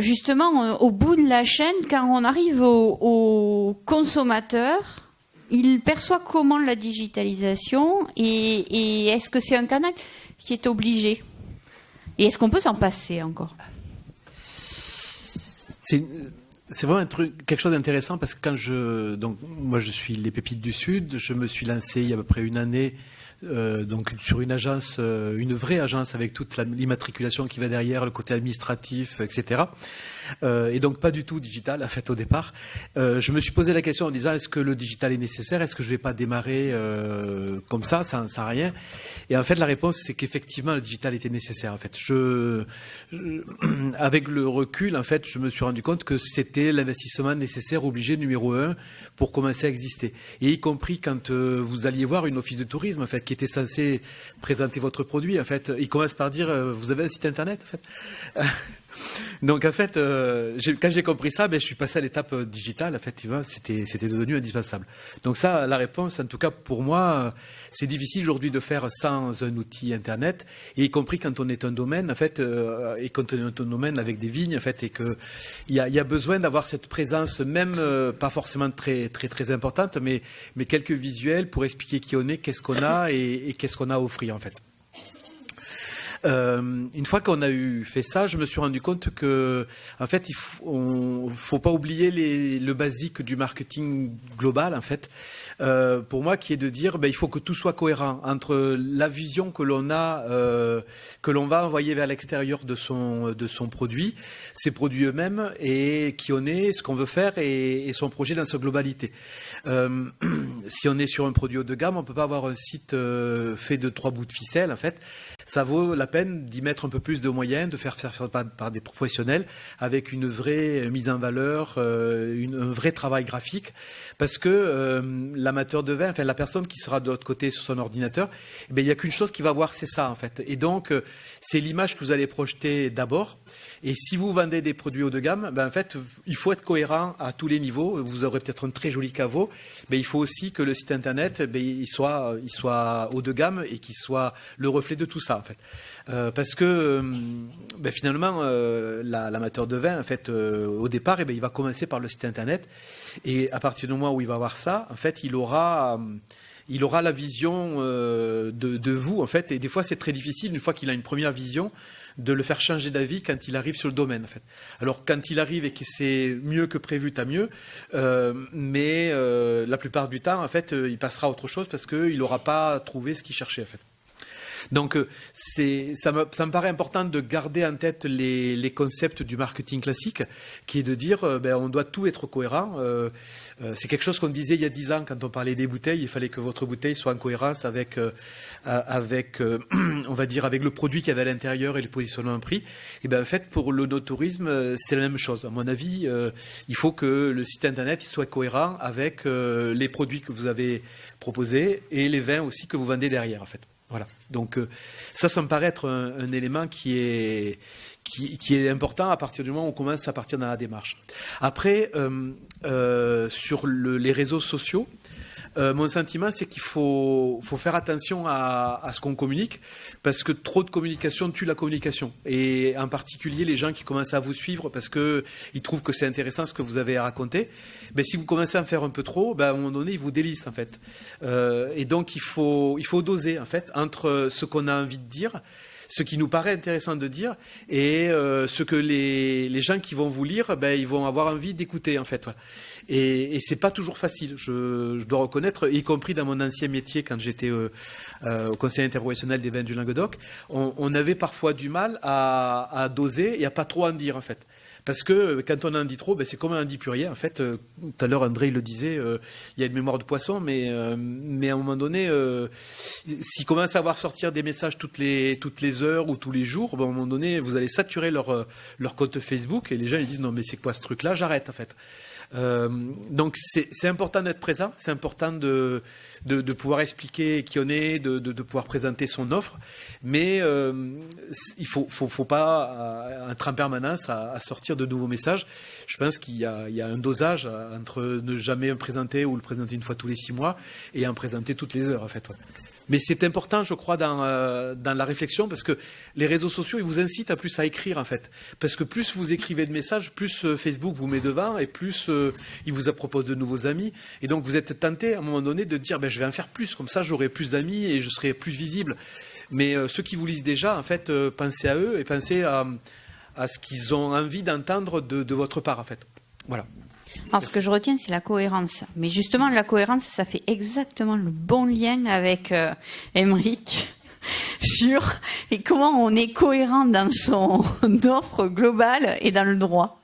justement, au bout de la chaîne, quand on arrive au consommateur, il perçoit comment la digitalisation, et est-ce que c'est un canal qui est obligé? Et est-ce qu'on peut s'en passer encore? C'est vraiment quelque chose d'intéressant, parce que donc moi je suis les Pépites du Sud, je me suis lancé il y a à peu près une année donc sur une agence, une vraie agence avec toute l'immatriculation qui va derrière, le côté administratif, etc. Et donc pas du tout digital en fait au départ. Je me suis posé la question en disant, est-ce que le digital est nécessaire? Est-ce que je vais pas démarrer comme ça, sans rien? Et en fait la réponse c'est qu'effectivement le digital était nécessaire. En fait, avec le recul en fait, je me suis rendu compte que c'était l'investissement nécessaire, obligé, numéro 1 pour commencer à exister. Et y compris quand vous alliez voir une office de tourisme en fait qui était censé présenter votre produit, en fait, il commence par dire vous avez un site internet en fait. Donc en fait, quand j'ai compris ça, je suis passé à l'étape digitale. Effectivement, c'était devenu indispensable. Donc ça, la réponse, en tout cas pour moi, c'est difficile aujourd'hui de faire sans un outil internet, et y compris quand on est un domaine, en fait, et quand on est un domaine avec des vignes, en fait, et que il y a besoin d'avoir cette présence, même pas forcément très très très importante, mais quelques visuels pour expliquer qui on est, qu'est-ce qu'on a et qu'est-ce qu'on a à offrir en fait. Une fois qu'on a fait ça, je me suis rendu compte que, en fait, faut pas oublier le basique du marketing global, en fait. Pour moi, qui est de dire, il faut que tout soit cohérent entre la vision que l'on a, que l'on va envoyer vers l'extérieur de son produit, ses produits eux-mêmes, et qui on est, ce qu'on veut faire, et son projet dans sa globalité. Si on est sur un produit haut de gamme, on peut pas avoir un site fait de 3 bouts de ficelle, en fait. Ça vaut la peine d'y mettre un peu plus de moyens, de faire par des professionnels, avec une vraie mise en valeur, un vrai travail graphique, parce que l'amateur de vin, enfin la personne qui sera de l'autre côté sur son ordinateur, il n'y a qu'une chose qu'il va voir, c'est ça en fait. Et donc c'est l'image que vous allez projeter d'abord. Et si vous vendez des produits haut de gamme, en fait, il faut être cohérent à tous les niveaux. Vous aurez peut-être un très joli caveau, mais il faut aussi que le site internet, il soit haut de gamme et qu'il soit le reflet de tout ça, en fait. Parce que finalement, l'amateur de vin, en fait, au départ, il va commencer par le site internet, et à partir du moment où il va avoir ça, en fait, il aura la vision de vous, en fait. Et des fois, c'est très difficile, une fois qu'il a une première vision, de le faire changer d'avis quand il arrive sur le domaine, en fait. Alors, quand il arrive et que c'est mieux que prévu, tant mieux. Mais la plupart du temps, en fait, il passera à autre chose parce qu'il n'aura pas trouvé ce qu'il cherchait, en fait. Donc, ça me paraît important de garder en tête les concepts du marketing classique, qui est de dire, on doit tout être cohérent. C'est quelque chose qu'on disait il y a 10 ans quand on parlait des bouteilles. Il fallait que votre bouteille soit en cohérence avec on va dire, avec le produit qu'il y avait à l'intérieur et le positionnement prix. Et en fait, pour le no-tourisme, c'est la même chose. À mon avis, il faut que le site internet soit cohérent avec les produits que vous avez proposés et les vins aussi que vous vendez derrière, en fait. Voilà. Donc ça me paraît être un élément qui est important à partir du moment où on commence à partir dans la démarche. Après, sur les réseaux sociaux, mon sentiment, c'est qu'il faut faire attention à ce qu'on communique, parce que trop de communication tue la communication. Et en particulier, les gens qui commencent à vous suivre parce qu'ils trouvent que c'est intéressant ce que vous avez à raconter, si vous commencez à en faire un peu trop, à un moment donné, ils vous délicent, en fait. Et donc, il faut doser, en fait, entre ce qu'on a envie de dire, ce qui nous paraît intéressant de dire, et ce que les gens qui vont vous lire, ils vont avoir envie d'écouter, en fait. Voilà. Et c'est pas toujours facile, je dois reconnaître, y compris dans mon ancien métier, quand j'étais au Conseil interprofessionnel des vins du Languedoc, on avait parfois du mal à doser et à pas trop en dire, en fait. Parce que quand on en dit trop, c'est comme on n'en dit plus rien. En fait, tout à l'heure, André il le disait, il y a une mémoire de poisson, mais à un moment donné, s'ils commencent à voir sortir des messages toutes les heures ou tous les jours, à un moment donné, vous allez saturer leur compte Facebook et les gens ils disent non mais c'est quoi ce truc-là, j'arrête en fait. Donc c'est important d'être présent, c'est important de pouvoir expliquer qui on est, de pouvoir présenter son offre, mais il faut pas être en permanence à sortir de nouveaux messages. Je pense qu'il y a un dosage entre ne jamais présenter ou le présenter une fois tous les 6 mois et en présenter toutes les heures en fait. Ouais. Mais c'est important, je crois, dans la réflexion, parce que les réseaux sociaux, ils vous incitent à écrire, en fait. Parce que plus vous écrivez de messages, plus Facebook vous met devant, et plus il vous propose de nouveaux amis. Et donc, vous êtes tenté, à un moment donné, de dire, je vais en faire plus. Comme ça, j'aurai plus d'amis et je serai plus visible. Mais ceux qui vous lisent déjà, en fait, pensez à eux et pensez à ce qu'ils ont envie d'entendre de votre part, en fait. Voilà. Alors, ce que je retiens, c'est la cohérence. Mais justement, la cohérence, ça fait exactement le bon lien avec Aymeric sur comment on est cohérent dans son offre globale et dans le droit.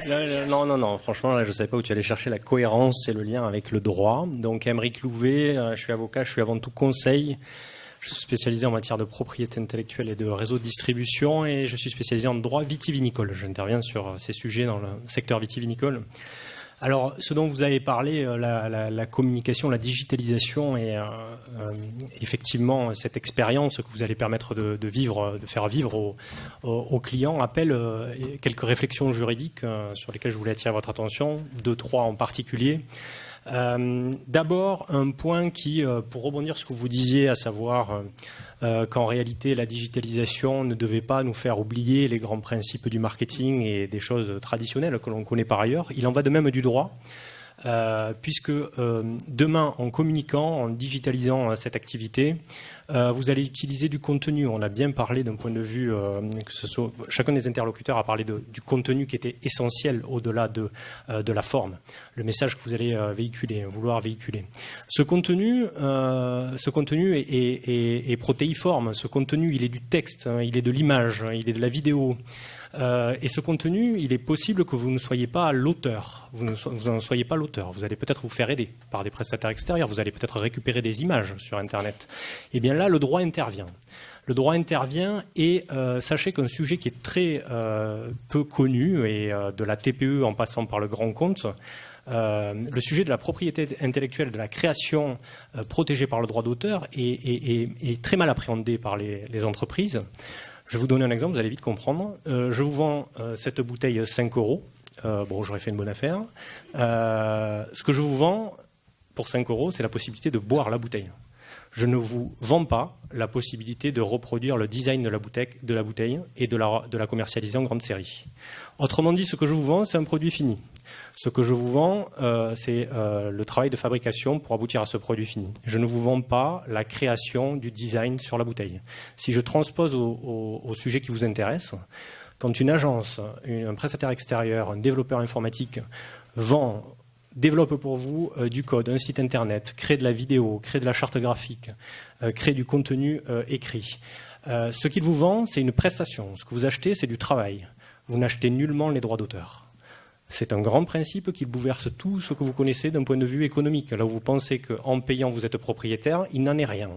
Non, franchement, là, je ne savais pas où tu allais chercher la cohérence et le lien avec le droit. Donc, Aymeric Louvet, je suis avocat, je suis avant tout conseil. Je suis spécialisé en matière de propriété intellectuelle et de réseau de distribution et je suis spécialisé en droit vitivinicole. J'interviens sur ces sujets dans le secteur vitivinicole. Alors, ce dont vous avez parlé, la communication, la digitalisation et effectivement cette expérience que vous allez permettre de faire vivre aux clients appelle quelques réflexions juridiques sur lesquelles je voulais attirer votre attention, 2-3 en particulier. D'abord, un point qui, pour rebondir sur ce que vous disiez, à savoir qu'en réalité, la digitalisation ne devait pas nous faire oublier les grands principes du marketing et des choses traditionnelles que l'on connaît par ailleurs. Il en va de même du droit, puisque demain, en communiquant, en digitalisant cette activité, vous allez utiliser du contenu. On a bien parlé d'un point de vue, que ce soit, chacun des interlocuteurs a parlé du contenu qui était essentiel au-delà de la forme, le message que vous allez vouloir véhiculer. Ce contenu est protéiforme. Ce contenu, il est du texte, il est de l'image, il est de la vidéo. Et ce contenu, il est possible que vous ne soyez pas l'auteur. Vous n'en soyez pas l'auteur. Vous allez peut-être vous faire aider par des prestataires extérieurs. Vous allez peut-être récupérer des images sur Internet. Et bien là, le droit intervient. Le droit intervient et sachez qu'un sujet qui est très peu connu, et de la TPE en passant par le grand compte, le sujet de la propriété intellectuelle, de la création protégée par le droit d'auteur est très mal appréhendé par les entreprises. Je vais vous donner un exemple, vous allez vite comprendre. Je vous vends cette bouteille 5 €. J'aurais fait une bonne affaire. Ce que je vous vends pour 5 €, c'est la possibilité de boire la bouteille. Je ne vous vends pas la possibilité de reproduire le design de la bouteille et de la commercialiser en grande série. Autrement dit, ce que je vous vends, c'est un produit fini. Ce que je vous vends, c'est le travail de fabrication pour aboutir à ce produit fini. Je ne vous vends pas la création du design sur la bouteille. Si je transpose au sujet qui vous intéresse, quand une agence, un prestataire extérieur, un développeur informatique développe pour vous du code, un site internet, crée de la vidéo, crée de la charte graphique, crée du contenu écrit. Ce qu'il vous vend, c'est une prestation. Ce que vous achetez, c'est du travail. Vous n'achetez nullement les droits d'auteur. C'est un grand principe qui bouleverse tout ce que vous connaissez d'un point de vue économique. Là où vous pensez qu'en payant, vous êtes propriétaire, il n'en est rien.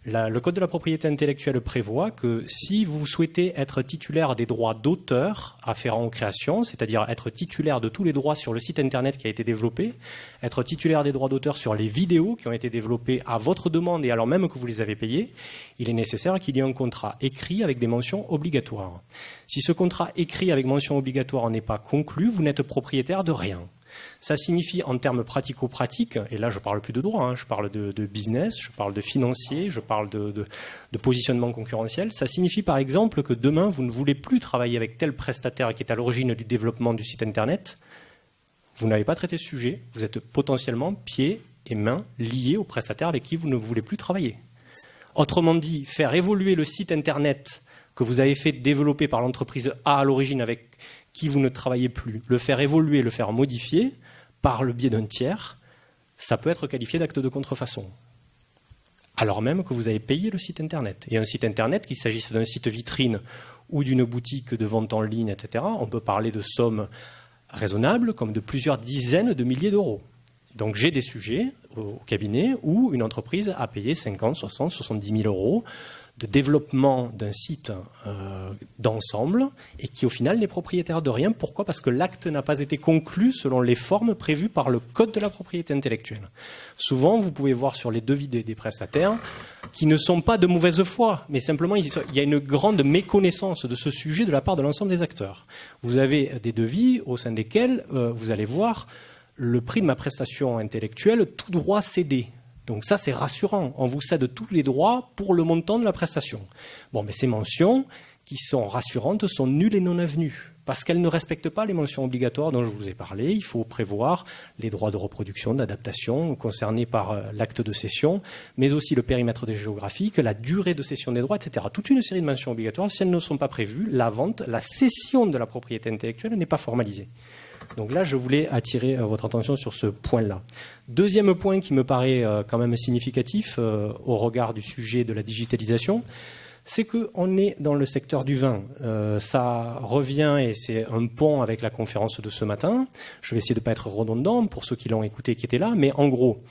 Le Code de la propriété intellectuelle prévoit que si vous souhaitez être titulaire des droits d'auteur afférents aux créations, c'est-à-dire être titulaire de tous les droits sur le site internet qui a été développé, être titulaire des droits d'auteur sur les vidéos qui ont été développées à votre demande et alors même que vous les avez payées, il est nécessaire qu'il y ait un contrat écrit avec des mentions obligatoires. Si ce contrat écrit avec mention obligatoire n'est pas conclu, vous n'êtes propriétaire de rien. Ça signifie en termes pratico-pratiques, et là je ne parle plus de droit, je parle de business, je parle de financier, je parle de positionnement concurrentiel, ça signifie par exemple que demain vous ne voulez plus travailler avec tel prestataire qui est à l'origine du développement du site internet, vous n'avez pas traité ce sujet, vous êtes potentiellement pieds et mains liés au prestataire avec qui vous ne voulez plus travailler. Autrement dit, faire évoluer le site internet que vous avez fait développer par l'entreprise A à l'origine avec qui vous ne travaillez plus, le faire évoluer, le faire modifier par le biais d'un tiers, ça peut être qualifié d'acte de contrefaçon. alors même que vous avez payé le site Internet. Et un site Internet, qu'il s'agisse d'un site vitrine ou d'une boutique de vente en ligne, etc., on peut parler de sommes raisonnables comme de plusieurs dizaines de milliers d'euros. Donc j'ai des sujets au cabinet où une entreprise a payé 50, 60, 70 000 euros de développement d'un site d'ensemble et qui au final n'est propriétaire de rien. Pourquoi ? Parce que l'acte n'a pas été conclu selon les formes prévues par le Code de la propriété intellectuelle. Souvent, vous pouvez voir sur les devis des prestataires qui ne sont pas de mauvaise foi, mais simplement il y a une grande méconnaissance de ce sujet de la part de l'ensemble des acteurs. Vous avez des devis au sein desquels vous allez voir le prix de ma prestation intellectuelle, tout droit cédé. Donc ça, c'est rassurant. On vous cède tous les droits pour le montant de la prestation. Bon, mais ces mentions qui sont rassurantes sont nulles et non avenues parce qu'elles ne respectent pas les mentions obligatoires dont je vous ai parlé. Il faut prévoir les droits de reproduction, d'adaptation concernés par l'acte de cession, mais aussi le périmètre des géographiques, la durée de cession des droits, etc. Toute une série de mentions obligatoires. Si elles ne sont pas prévues, la vente, la cession de la propriété intellectuelle n'est pas formalisée. Donc là, je voulais attirer votre attention sur ce point-là. Deuxième point qui me paraît quand même significatif au regard du sujet de la digitalisation, c'est qu'on est dans le secteur du vin. Ça revient, et c'est un pont avec la conférence de ce matin. Je vais essayer de ne pas être redondant pour ceux qui l'ont écouté et qui étaient là, mais en gros,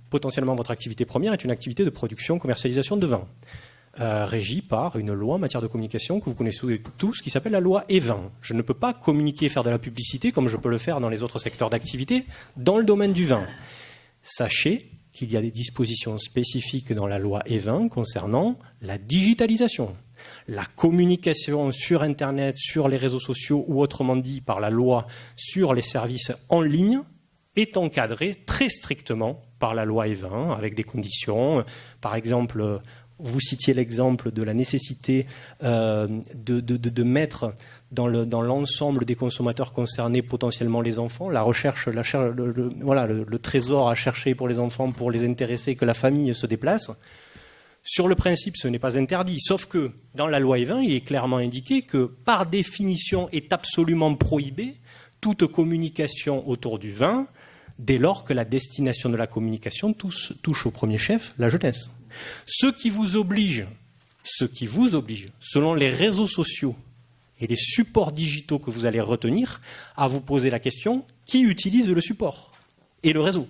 potentiellement votre activité première est une activité de production, commercialisation de vin. Régie par une loi en matière de communication que vous connaissez tous, qui s'appelle la loi E20. Je ne peux pas communiquer et faire de la publicité comme je peux le faire dans les autres secteurs d'activité dans le domaine du vin. Sachez qu'il y a des dispositions spécifiques dans la loi E20 concernant la digitalisation. La communication sur Internet, sur les réseaux sociaux ou autrement dit par la loi sur les services en ligne est encadrée très strictement par la loi E20 avec des conditions. Par exemple, vous citiez l'exemple de la nécessité de mettre dans l'ensemble des consommateurs concernés potentiellement les enfants, la recherche, le trésor à chercher pour les enfants, pour les intéresser, que la famille se déplace. Sur le principe, ce n'est pas interdit, sauf que dans la loi E20, il est clairement indiqué que par définition est absolument prohibée toute communication autour du vin dès lors que la destination de la communication touche au premier chef la jeunesse. Ce qui vous oblige, selon les réseaux sociaux et les supports digitaux que vous allez retenir, à vous poser la question, qui utilise le support et le réseau ?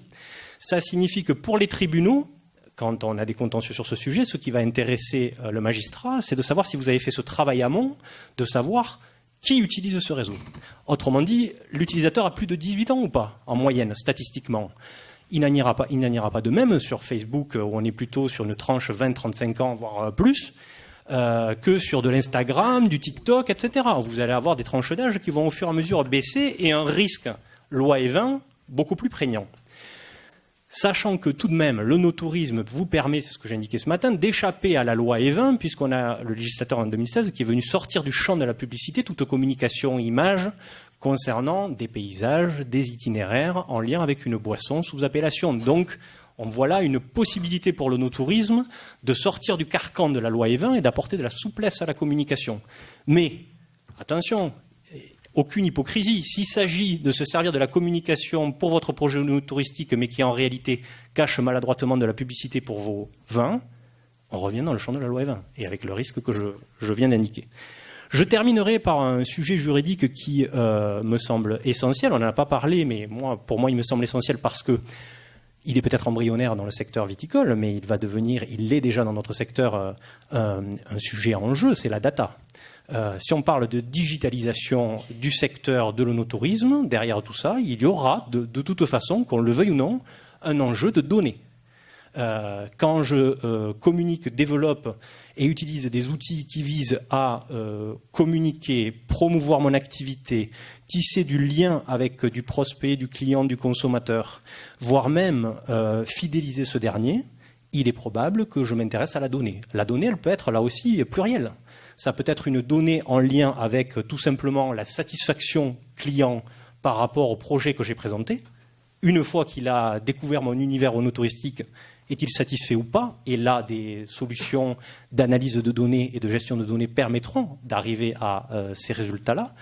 Ça signifie que pour les tribunaux, quand on a des contentieux sur ce sujet, ce qui va intéresser le magistrat, c'est de savoir si vous avez fait ce travail amont, de savoir qui utilise ce réseau. Autrement dit, l'utilisateur a plus de 18 ans ou pas, en moyenne, statistiquement. Il n'en ira pas de même sur Facebook, où on est plutôt sur une tranche 20-35 ans, voire plus, que sur de l'Instagram, du TikTok, etc. Vous allez avoir des tranches d'âge qui vont au fur et à mesure baisser et un risque, loi E20, beaucoup plus prégnant. Sachant que tout de même, le no-tourisme vous permet, c'est ce que j'ai indiqué ce matin, d'échapper à la loi E20, puisqu'on a le législateur en 2016 qui est venu sortir du champ de la publicité toute communication image concernant des paysages, des itinéraires en lien avec une boisson sous appellation. Donc, on voit là une possibilité pour le no-tourisme de sortir du carcan de la loi E20 et d'apporter de la souplesse à la communication. Mais, attention, aucune hypocrisie. S'il s'agit de se servir de la communication pour votre projet touristique, mais qui en réalité cache maladroitement de la publicité pour vos vins, on revient dans le champ de la loi E20, et avec le risque que je viens d'indiquer. Je terminerai par un sujet juridique qui me semble essentiel. On n'en a pas parlé, mais pour moi, il me semble essentiel parce que il est peut-être embryonnaire dans le secteur viticole, mais il l'est déjà dans notre secteur, un sujet en jeu, c'est la data. Si on parle de digitalisation du secteur de l'onotourisme, derrière tout ça, il y aura de toute façon, qu'on le veuille ou non, un enjeu de données. Quand je communique, développe et utilise des outils qui visent à communiquer, promouvoir mon activité, tisser du lien avec du prospect, du client, du consommateur, voire même fidéliser ce dernier, il est probable que je m'intéresse à la donnée. La donnée, elle peut être là aussi plurielle. Ça peut être une donnée en lien avec tout simplement la satisfaction client par rapport au projet que j'ai présenté. Une fois qu'il a découvert mon univers onotouristique, est-il satisfait ou pas ? Et là, des solutions d'analyse de données et de gestion de données permettront d'arriver à ces résultats-là.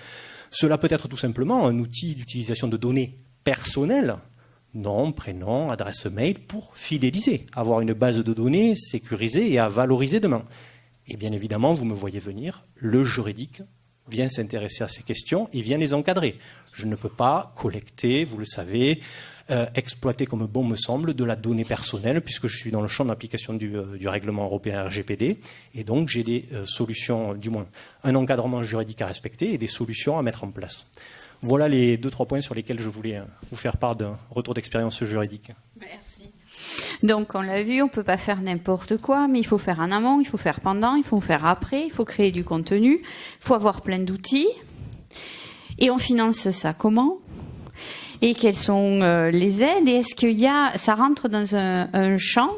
Cela peut être tout simplement un outil d'utilisation de données personnelles nom, prénom, adresse mail, pour fidéliser, avoir une base de données sécurisée et à valoriser demain. Et bien évidemment, vous me voyez venir, le juridique vient s'intéresser à ces questions et vient les encadrer. Je ne peux pas collecter, vous le savez, exploiter comme bon me semble de la donnée personnelle, puisque je suis dans le champ d'application du règlement européen RGPD, et donc j'ai des solutions, du moins un encadrement juridique à respecter et des solutions à mettre en place. Voilà les 2-3 points sur lesquels je voulais vous faire part d'un retour d'expérience juridique. Merci. Donc, on l'a vu, on ne peut pas faire n'importe quoi, mais il faut faire en amont, il faut faire pendant, il faut faire après, il faut créer du contenu, il faut avoir plein d'outils. Et on finance ça comment ? Et quelles sont les aides ? Et est-ce qu'il y a, ça rentre dans un champ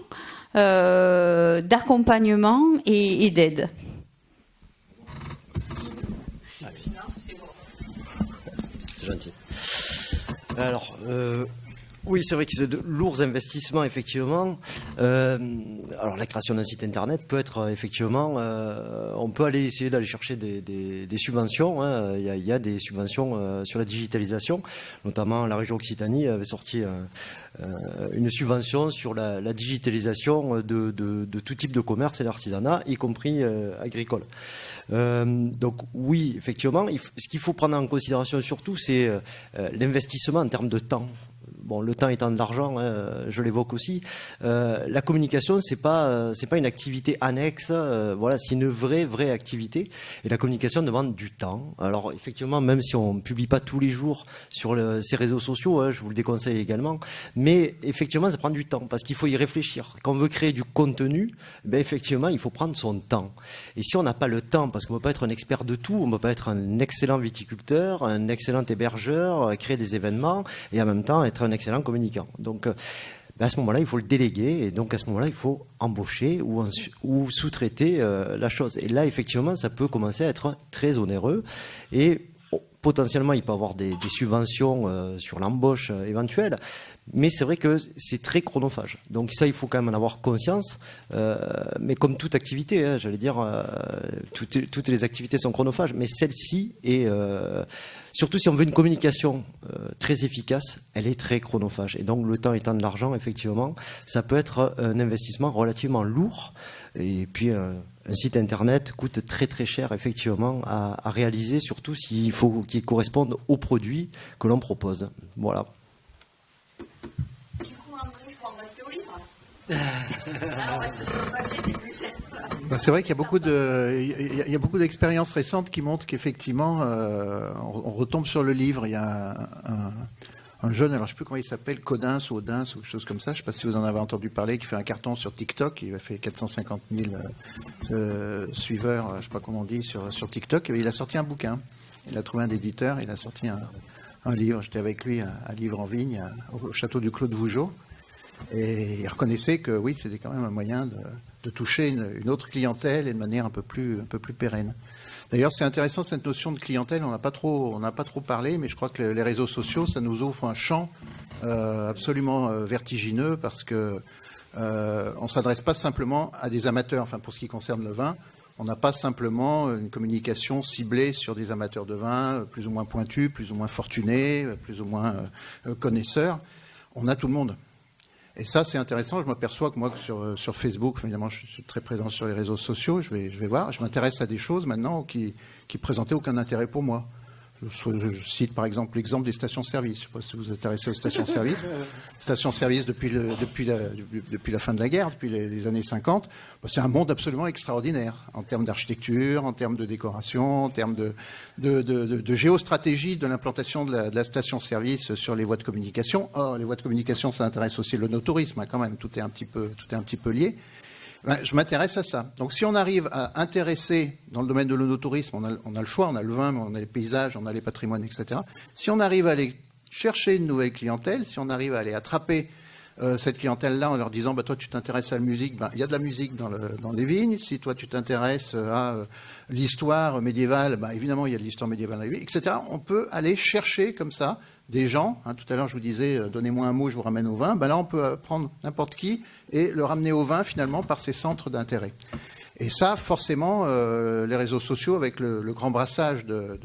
d'accompagnement et d'aide ? C'est gentil. Alors, oui, c'est vrai que c'est de lourds investissements, effectivement. Alors, la création d'un site internet peut être, effectivement, on peut essayer d'aller chercher des subventions. Hein. Il y a des subventions sur la digitalisation, notamment la région Occitanie avait sorti une subvention sur la digitalisation de tout type de commerce et d'artisanat, y compris agricole. Donc oui, effectivement, ce qu'il faut prendre en considération surtout, c'est l'investissement en termes de temps. Bon, le temps étant de l'argent, je l'évoque aussi. La communication, c'est pas une activité annexe. Voilà, c'est une vraie activité. Et la communication demande du temps. Alors effectivement, même si on publie pas tous les jours sur ces réseaux sociaux, je vous le déconseille également. Mais effectivement, ça prend du temps parce qu'il faut y réfléchir. Quand on veut créer du contenu, ben effectivement, il faut prendre son temps. Et si on n'a pas le temps, parce qu'on ne peut pas être un expert de tout, on ne peut pas être un excellent viticulteur, un excellent hébergeur, créer des événements et en même temps être un excellent communicant. Donc, à ce moment-là, il faut le déléguer et donc à ce moment-là, il faut embaucher ou sous-traiter la chose. Et là, effectivement, ça peut commencer à être très onéreux et potentiellement, il peut y avoir des subventions sur l'embauche éventuelle, mais c'est vrai que c'est très chronophage. Donc ça, il faut quand même en avoir conscience. Mais comme toute activité, j'allais dire, toutes les activités sont chronophages, mais celle-ci est... surtout si on veut une communication très efficace, elle est très chronophage. Et donc le temps étant de l'argent, effectivement, ça peut être un investissement relativement lourd. Et puis un site internet coûte très cher, effectivement, à réaliser, surtout s'il faut qu'il corresponde aux produits que l'on propose. Voilà. Du coup, André, il faut en rester au livre. Alors, rester sur le papier, c'est plus cher. C'est vrai qu'il y a beaucoup d'expériences récentes qui montrent qu'effectivement, on retombe sur le livre. Il y a un jeune, alors je ne sais plus comment il s'appelle, Codins ou Odins ou quelque chose comme ça, je ne sais pas si vous en avez entendu parler, qui fait un carton sur TikTok. Il a fait 450 000 suiveurs, je ne sais pas comment on dit, sur TikTok. Et il a sorti un bouquin. Il a trouvé un éditeur, il a sorti un livre. J'étais avec lui à Livre en Vigne, au château du Clos de Vougeot. Et il reconnaissait que oui, c'était quand même un moyen de toucher une autre clientèle et de manière un peu plus pérenne. D'ailleurs, c'est intéressant cette notion de clientèle. On n'a pas trop parlé, mais je crois que les réseaux sociaux, ça nous ouvre un champ absolument vertigineux parce que on s'adresse pas simplement à des amateurs. Enfin, pour ce qui concerne le vin, on n'a pas simplement une communication ciblée sur des amateurs de vin, plus ou moins pointus, plus ou moins fortunés, plus ou moins connaisseurs. On a tout le monde. Et ça, c'est intéressant. Je m'aperçois que moi, sur Facebook, évidemment, je suis très présent sur les réseaux sociaux. Je vais voir. Je m'intéresse à des choses maintenant qui présentaient aucun intérêt pour moi. Je cite par exemple l'exemple des stations-service. Je ne sais pas si vous vous intéressez aux stations-service. Stations-service depuis la fin de la guerre, depuis les années 50, c'est un monde absolument extraordinaire en termes d'architecture, en termes de décoration, en termes de géostratégie de l'implantation de la station-service sur les voies de communication. Or, les voies de communication, ça intéresse aussi le no-tourisme, quand même. Tout est un petit peu lié. Je m'intéresse à ça. Donc si on arrive à intéresser, dans le domaine de l'onotourisme, on a le choix, on a le vin, on a les paysages, on a les patrimoines, etc. Si on arrive à aller chercher une nouvelle clientèle, si on arrive à aller attraper cette clientèle-là en leur disant toi tu t'intéresses à la musique, il y a de la musique dans les vignes. Si toi tu t'intéresses à l'histoire médiévale, évidemment il y a de l'histoire médiévale dans les vignes, etc. On peut aller chercher comme ça des gens. Tout à l'heure je vous disais donnez-moi un mot, je vous ramène au vin. Là on peut prendre n'importe qui et le ramener au vin finalement par ses centres d'intérêt. Et ça, forcément, les réseaux sociaux, avec le grand brassage de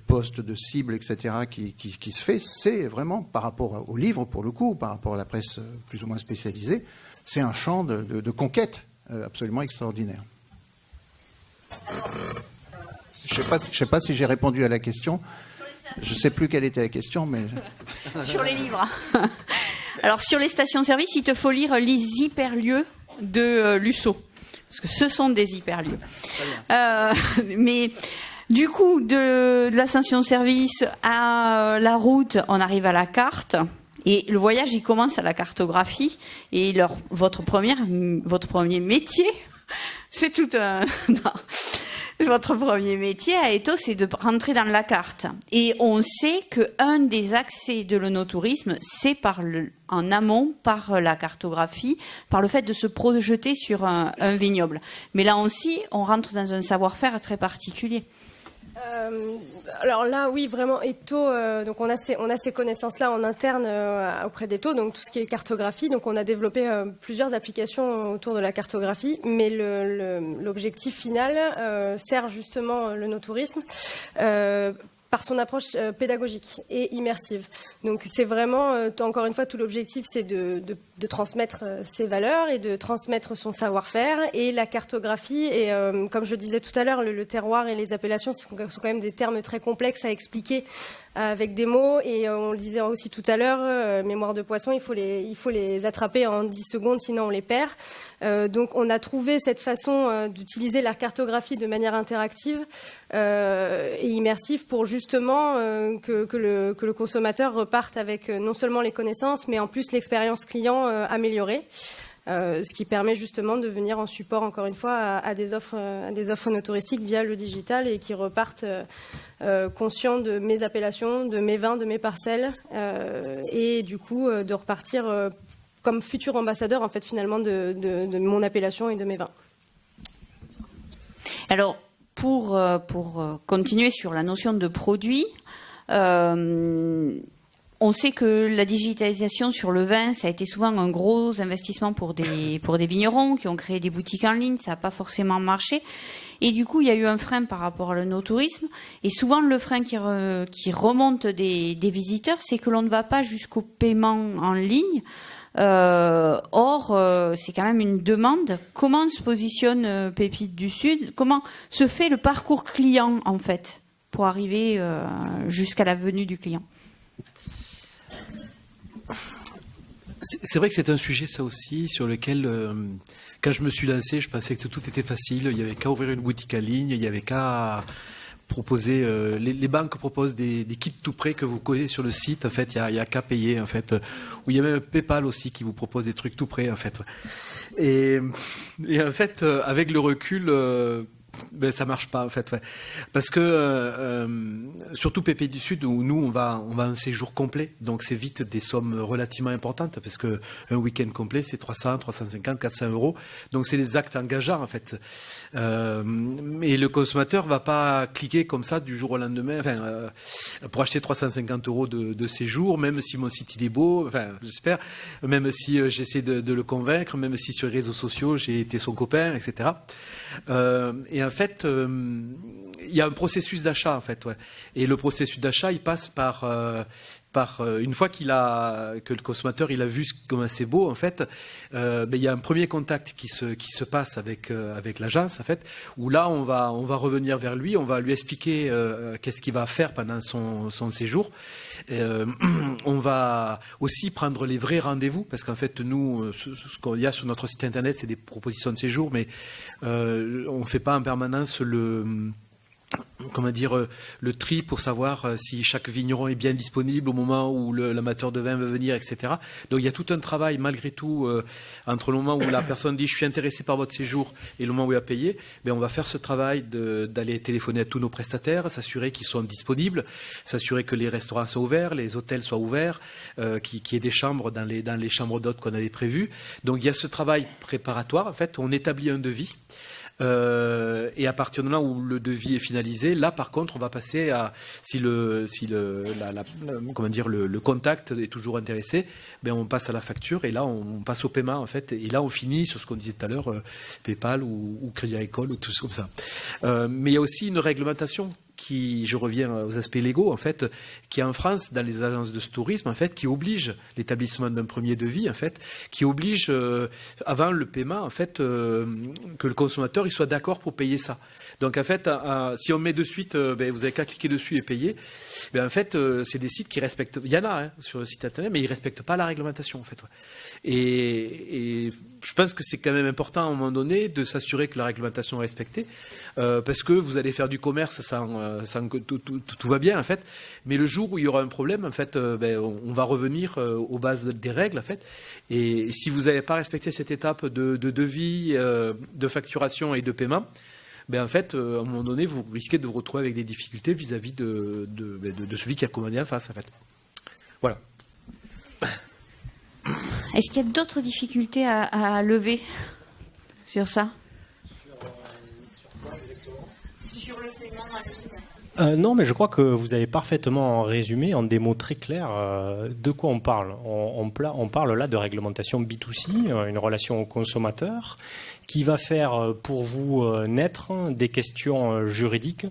postes, de cibles, etc., qui se fait, c'est vraiment, par rapport aux livres, pour le coup, par rapport à la presse plus ou moins spécialisée, c'est un champ de conquête absolument extraordinaire. Je sais pas si j'ai répondu à la question. Je ne sais plus quelle était la question, mais... Sur les livres. Alors, sur les stations-service, il te faut lire les hyperlieux de Lusso. Parce que ce sont des hyperlieux. Mais du coup, de la station-service à la route, on arrive à la carte. Et le voyage, il commence à la cartographie. Et votre premier métier, c'est tout un... Non. Votre premier métier à Eto, c'est de rentrer dans la carte. Et on sait qu'un des accès de l'onotourisme, c'est en amont, par la cartographie, par le fait de se projeter sur un vignoble. Mais là aussi, on rentre dans un savoir-faire très particulier. Alors là, oui, vraiment, Eto, donc on a ces connaissances-là en interne auprès d'Eto, donc tout ce qui est cartographie. Donc on a développé plusieurs applications autour de la cartographie, mais l'objectif final sert justement l'onotourisme par son approche pédagogique et immersive. Donc c'est vraiment, encore une fois, tout l'objectif, c'est de transmettre ses valeurs et de transmettre son savoir-faire. Et la cartographie, et comme je disais tout à l'heure, le terroir et les appellations sont quand même des termes très complexes à expliquer avec des mots. Et on le disait aussi tout à l'heure, mémoire de poisson, il faut les attraper en 10 secondes, sinon on les perd. Donc on a trouvé cette façon d'utiliser la cartographie de manière interactive et immersive pour justement que le consommateur reparte avec non seulement les connaissances, mais en plus l'expérience client améliorée. Ce qui permet justement de venir en support, encore une fois, à des offres no touristiques via le digital et qui repartent conscients de mes appellations, de mes vins, de mes parcelles et du coup de repartir comme futur ambassadeur en fait finalement de mon appellation et de mes vins. Alors pour continuer sur la notion de produit, on sait que la digitalisation sur le vin, ça a été souvent un gros investissement pour des vignerons qui ont créé des boutiques en ligne. Ça n'a pas forcément marché. Et du coup, il y a eu un frein par rapport à l'onotourisme. Et souvent, le frein qui remonte des visiteurs, c'est que l'on ne va pas jusqu'au paiement en ligne. Or, c'est quand même une demande. Comment se positionne Pépites du Sud? Comment se fait le parcours client, en fait, pour arriver jusqu'à la venue du client? C'est vrai que c'est un sujet, ça aussi, sur lequel, quand je me suis lancé, je pensais que tout était facile. Il n'y avait qu'à ouvrir une boutique en ligne, il n'y avait qu'à proposer. Les banques proposent des kits tout prêts que vous collez sur le site. En fait, il y a qu'à payer. En fait, ou il y a même PayPal aussi qui vous propose des trucs tout prêts. En fait, et en fait, avec le recul. Ben, ça marche pas en fait, ouais. Parce que surtout Pépites du Sud où nous on va un séjour complet, donc c'est vite des sommes relativement importantes parce que un week-end complet c'est 300, 350, 400 €, donc c'est des actes engageants en fait. Mais le consommateur va pas cliquer comme ça du jour au lendemain, pour acheter 350 € de séjour, même si mon site il est beau, j'espère, même si j'essaie de le convaincre, même si sur les réseaux sociaux j'ai été son copain, etc. Et en fait, il y a un processus d'achat en fait, ouais. Et le processus d'achat, il passe par une fois que le consommateur il a vu comment c'est beau en fait, il y a un premier contact qui se passe avec l'agence en fait, où là on va revenir vers lui, on va lui expliquer qu'est-ce qu'il va faire pendant son séjour. On va aussi prendre les vrais rendez-vous parce qu'en fait nous ce qu'il y a sur notre site internet c'est des propositions de séjour, mais on fait pas en permanence le tri pour savoir si chaque vigneron est bien disponible au moment où l'amateur de vin veut venir, etc. Donc il y a tout un travail malgré tout entre le moment où la personne dit je suis intéressé par votre séjour et le moment où il a payé. On va faire ce travail d'aller téléphoner à tous nos prestataires, s'assurer qu'ils sont disponibles, s'assurer que les restaurants soient ouverts, les hôtels soient ouverts, qu'il y ait des chambres dans les chambres d'hôtes qu'on avait prévues. Donc il y a ce travail préparatoire. En fait, on établit un devis. Et à partir de là où le devis est finalisé, là par contre on va passer à comment dire, le contact est toujours intéressé, ben on passe à la facture et là on passe au paiement en fait, et là on finit sur ce qu'on disait tout à l'heure, PayPal ou Crédit Agricole ou tout ça comme ça. Mais il y a aussi une réglementation qui, je reviens aux aspects légaux en fait, qui est en France dans les agences de tourisme en fait, qui oblige l'établissement d'un premier devis en fait, qui oblige avant le paiement en fait que le consommateur il soit d'accord pour payer ça. Donc en fait, si on met de suite, vous avez qu'à cliquer dessus et payer. En fait, c'est des sites qui respectent. Il y en a sur le site internet, mais ils respectent pas la réglementation en fait. Ouais. Et je pense que c'est quand même important à un moment donné de s'assurer que la réglementation est respectée, parce que vous allez faire du commerce sans que tout va bien en fait. Mais le jour où il y aura un problème, en fait, on va revenir aux bases des règles en fait. Et si vous n'avez pas respecté cette étape de devis, de facturation et de paiement, en fait, à un moment donné, vous risquez de vous retrouver avec des difficultés vis-à-vis de celui qui a commandé en face, en fait. Voilà. Est-ce qu'il y a d'autres difficultés à lever sur ça? Sur le paiement en ligne. Non, mais je crois que vous avez parfaitement résumé en des mots très clairs de quoi on parle. On parle là de réglementation B2C, une relation au consommateur, qui va faire pour vous naître des questions juridiques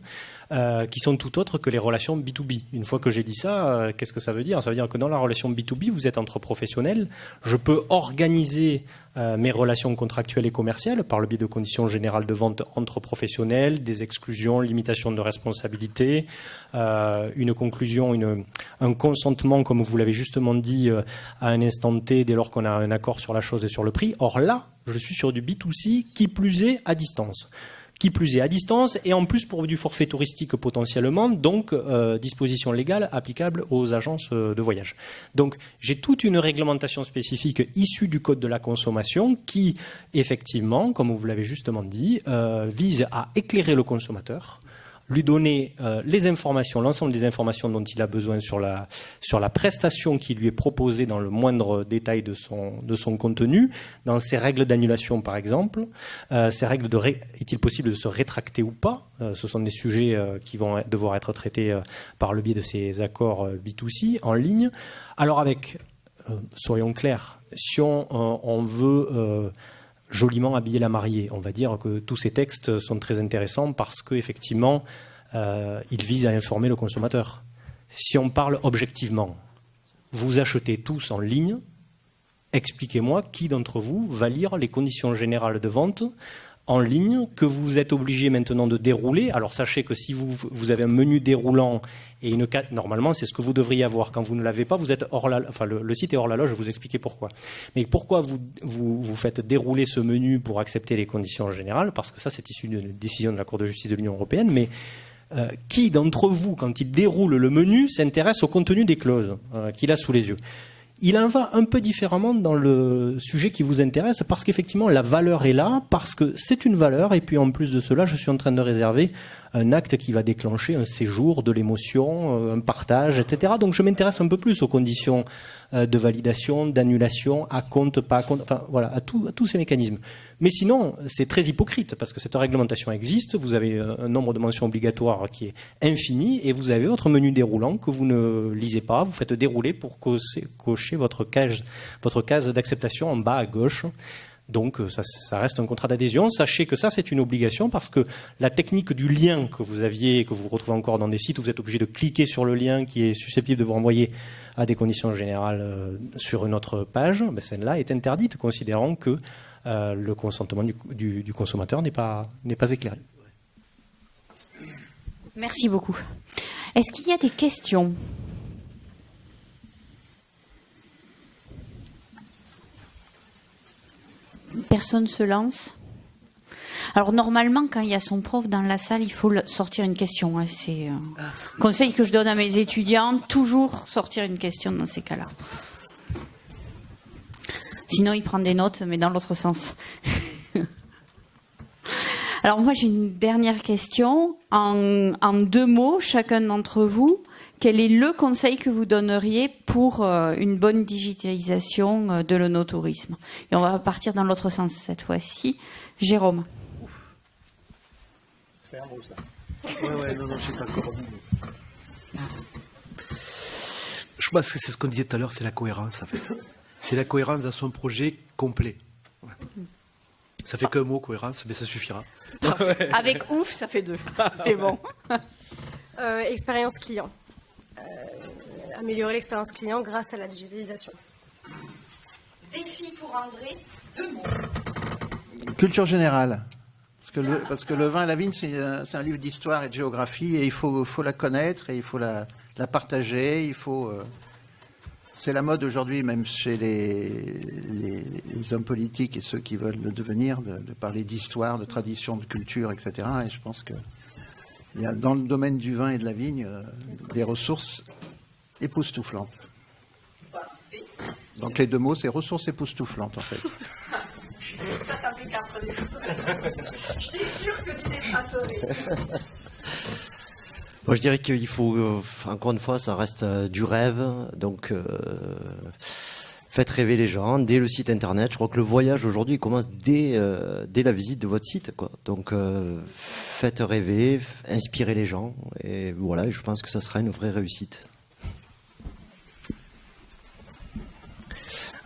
qui sont tout autres que les relations B2B. Une fois que j'ai dit ça, qu'est-ce que ça veut dire? Ça veut dire que dans la relation B2B, vous êtes entre professionnels. Je peux organiser mes relations contractuelles et commerciales par le biais de conditions générales de vente entre professionnels, des exclusions, limitations de responsabilité, une conclusion, un consentement, comme vous l'avez justement dit, à un instant T, dès lors qu'on a un accord sur la chose et sur le prix. Or là, je suis sur du B2C, qui plus est à distance. Qui plus est à distance, et en plus pour du forfait touristique potentiellement, donc disposition légale applicable aux agences de voyage. Donc j'ai toute une réglementation spécifique issue du Code de la consommation qui, effectivement, comme vous l'avez justement dit, vise à éclairer le consommateur, lui donner les informations, l'ensemble des informations dont il a besoin sur la prestation qui lui est proposée dans le moindre détail de son contenu, dans ses règles d'annulation par exemple, ses règles est-il possible de se rétracter ou pas, ce sont des sujets qui vont devoir être traités par le biais de ces accords B2C en ligne. Alors soyons clairs, si on veut joliment habiller la mariée, on va dire que tous ces textes sont très intéressants parce qu'effectivement, ils visent à informer le consommateur. Si on parle objectivement, vous achetez tous en ligne, expliquez-moi qui d'entre vous va lire les conditions générales de vente en ligne que vous êtes obligé maintenant de dérouler. Alors sachez que si vous avez un menu déroulant et normalement c'est ce que vous devriez avoir. Quand vous ne l'avez pas, vous êtes le site est hors la loi, je vais vous expliquer pourquoi. Mais pourquoi vous faites dérouler ce menu pour accepter les conditions générales? Parce que ça c'est issu d'une décision de la Cour de justice de l'Union européenne, mais qui d'entre vous, quand il déroule le menu, s'intéresse au contenu des clauses qu'il a sous les yeux? Il en va un peu différemment dans le sujet qui vous intéresse, parce qu'effectivement la valeur est là, parce que c'est une valeur, et puis en plus de cela, je suis en train de réserver un acte qui va déclencher un séjour, de l'émotion, un partage, etc. Donc je m'intéresse un peu plus aux conditions de validation, d'annulation, à compte, pas à compte, enfin voilà, à tous ces mécanismes. Mais sinon, c'est très hypocrite, parce que cette réglementation existe, vous avez un nombre de mentions obligatoires qui est infini, et vous avez votre menu déroulant que vous ne lisez pas, vous faites dérouler pour cocher votre case d'acceptation en bas à gauche. Donc ça reste un contrat d'adhésion. Sachez que ça c'est une obligation parce que la technique du lien que vous aviez, que vous retrouvez encore dans des sites où vous êtes obligé de cliquer sur le lien qui est susceptible de vous renvoyer à des conditions générales sur une autre page, celle-là est interdite, considérant que le consentement du consommateur n'est pas éclairé. Merci beaucoup. Est-ce qu'il y a des questions ? Personne se lance. Alors normalement, quand il y a son prof dans la salle, il faut sortir une question. C'est un conseil que je donne à mes étudiants, toujours sortir une question dans ces cas-là. Sinon, il prend des notes, mais dans l'autre sens. Alors moi, j'ai une dernière question. En 2 mots, chacun d'entre vous, quel est le conseil que vous donneriez pour une bonne digitalisation de l'onotourisme? Et on va partir dans l'autre sens cette fois-ci. Jérôme. Ouais, non, je sais pas encore. Je pense que c'est ce qu'on disait tout à l'heure, c'est la cohérence en fait. C'est la cohérence dans son projet complet. Ouais. Ça fait qu'un mot, cohérence, mais ça suffira. Avec ouf, ça fait 2. C'est bon. Expérience client. Améliorer l'expérience client grâce à la digitalisation. Défi pour André, 2 mots. Culture générale. Parce que le vin et la vigne, c'est un livre d'histoire et de géographie, et il faut la connaître, et il faut la partager. C'est la mode aujourd'hui, même chez les hommes politiques et ceux qui veulent le devenir, de parler d'histoire, de tradition, de culture, etc. Et je pense qu'il y a dans le domaine du vin et de la vigne des ressources époustouflantes. Donc les 2 mots, c'est ressources époustouflantes en fait. Ça fait 4 des Je suis sûre que tu les tracerais. Moi, je dirais qu'il faut, encore une fois, ça reste du rêve. Donc, faites rêver les gens dès le site internet. Je crois que le voyage aujourd'hui commence dès la visite de votre site, quoi. Donc, faites rêver, inspirez les gens. Et voilà, je pense que ça sera une vraie réussite.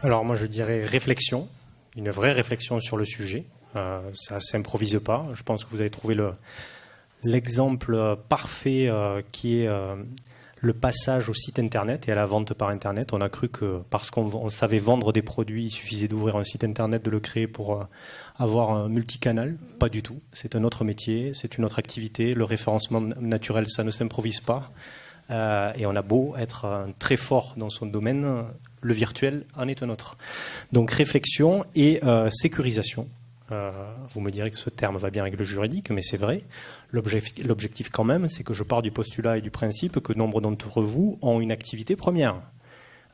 Alors moi je dirais réflexion, une vraie réflexion sur le sujet. Ça s'improvise pas. Je pense que vous avez trouvé l'exemple parfait qui est le passage au site internet et à la vente par internet. On a cru que parce qu'on savait vendre des produits, il suffisait d'ouvrir un site internet, de le créer pour avoir un multicanal. Pas du tout. C'est un autre métier, c'est une autre activité. Le référencement naturel, ça ne s'improvise pas. Et on a beau être très fort dans son domaine, le virtuel en est un autre. Donc réflexion et sécurisation. Vous me direz que ce terme va bien avec le juridique, mais c'est vrai. L'objectif quand même, c'est que je pars du postulat et du principe que nombre d'entre vous ont une activité première.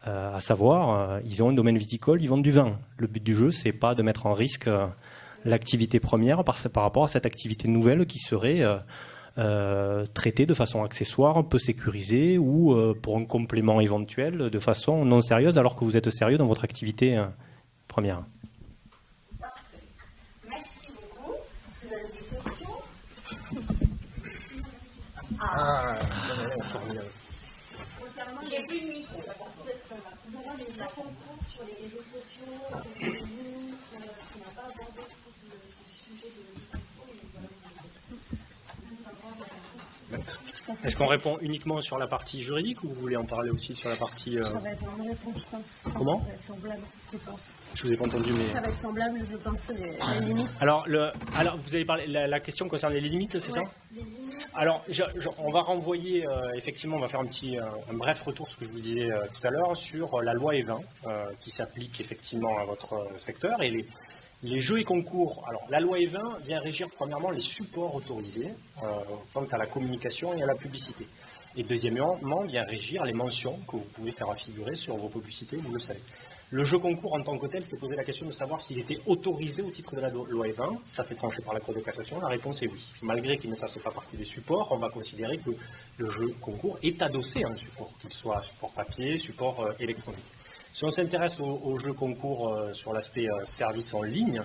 À savoir, ils ont un domaine viticole, ils vendent du vin. Le but du jeu, c'est pas de mettre en risque l'activité première par rapport à cette activité nouvelle qui serait traitée de façon accessoire, peu sécurisée ou pour un complément éventuel de façon non sérieuse alors que vous êtes sérieux dans votre activité première. Merci beaucoup. Vous avez des questions? Concernant les vues de micro, nous avons des concours sur les réseaux sociaux, les limites, on n'a pas abordé le sujet de Est-ce qu'on répond uniquement sur la partie juridique ou vous voulez en parler aussi sur la partie... Ça va être une réponse, je pense. Comment? Ça va être semblable, je pense. Je vous ai pas entendu, mais... Ça va être semblable, je pense, les limites. Alors, vous avez parlé, la question concerne les limites, c'est ça? Les limites. Alors, on va renvoyer, effectivement, on va faire un bref retour, ce que je vous disais tout à l'heure, sur la loi E20, qui s'applique effectivement à votre secteur, et les jeux et concours. Alors, la loi E20 vient régir premièrement les supports autorisés, quant à la communication et à la publicité. Et deuxièmement, vient régir les mentions que vous pouvez faire figurer sur vos publicités, vous le savez. Le jeu concours en tant que tel s'est posé la question de savoir s'il était autorisé au titre de la loi E20. Ça s'est tranché par la Cour de cassation. La réponse est oui. Malgré qu'il ne fasse pas partie des supports, on va considérer que le jeu concours est adossé à un support, qu'il soit support papier, support électronique. Si on s'intéresse au jeu concours sur l'aspect service en ligne,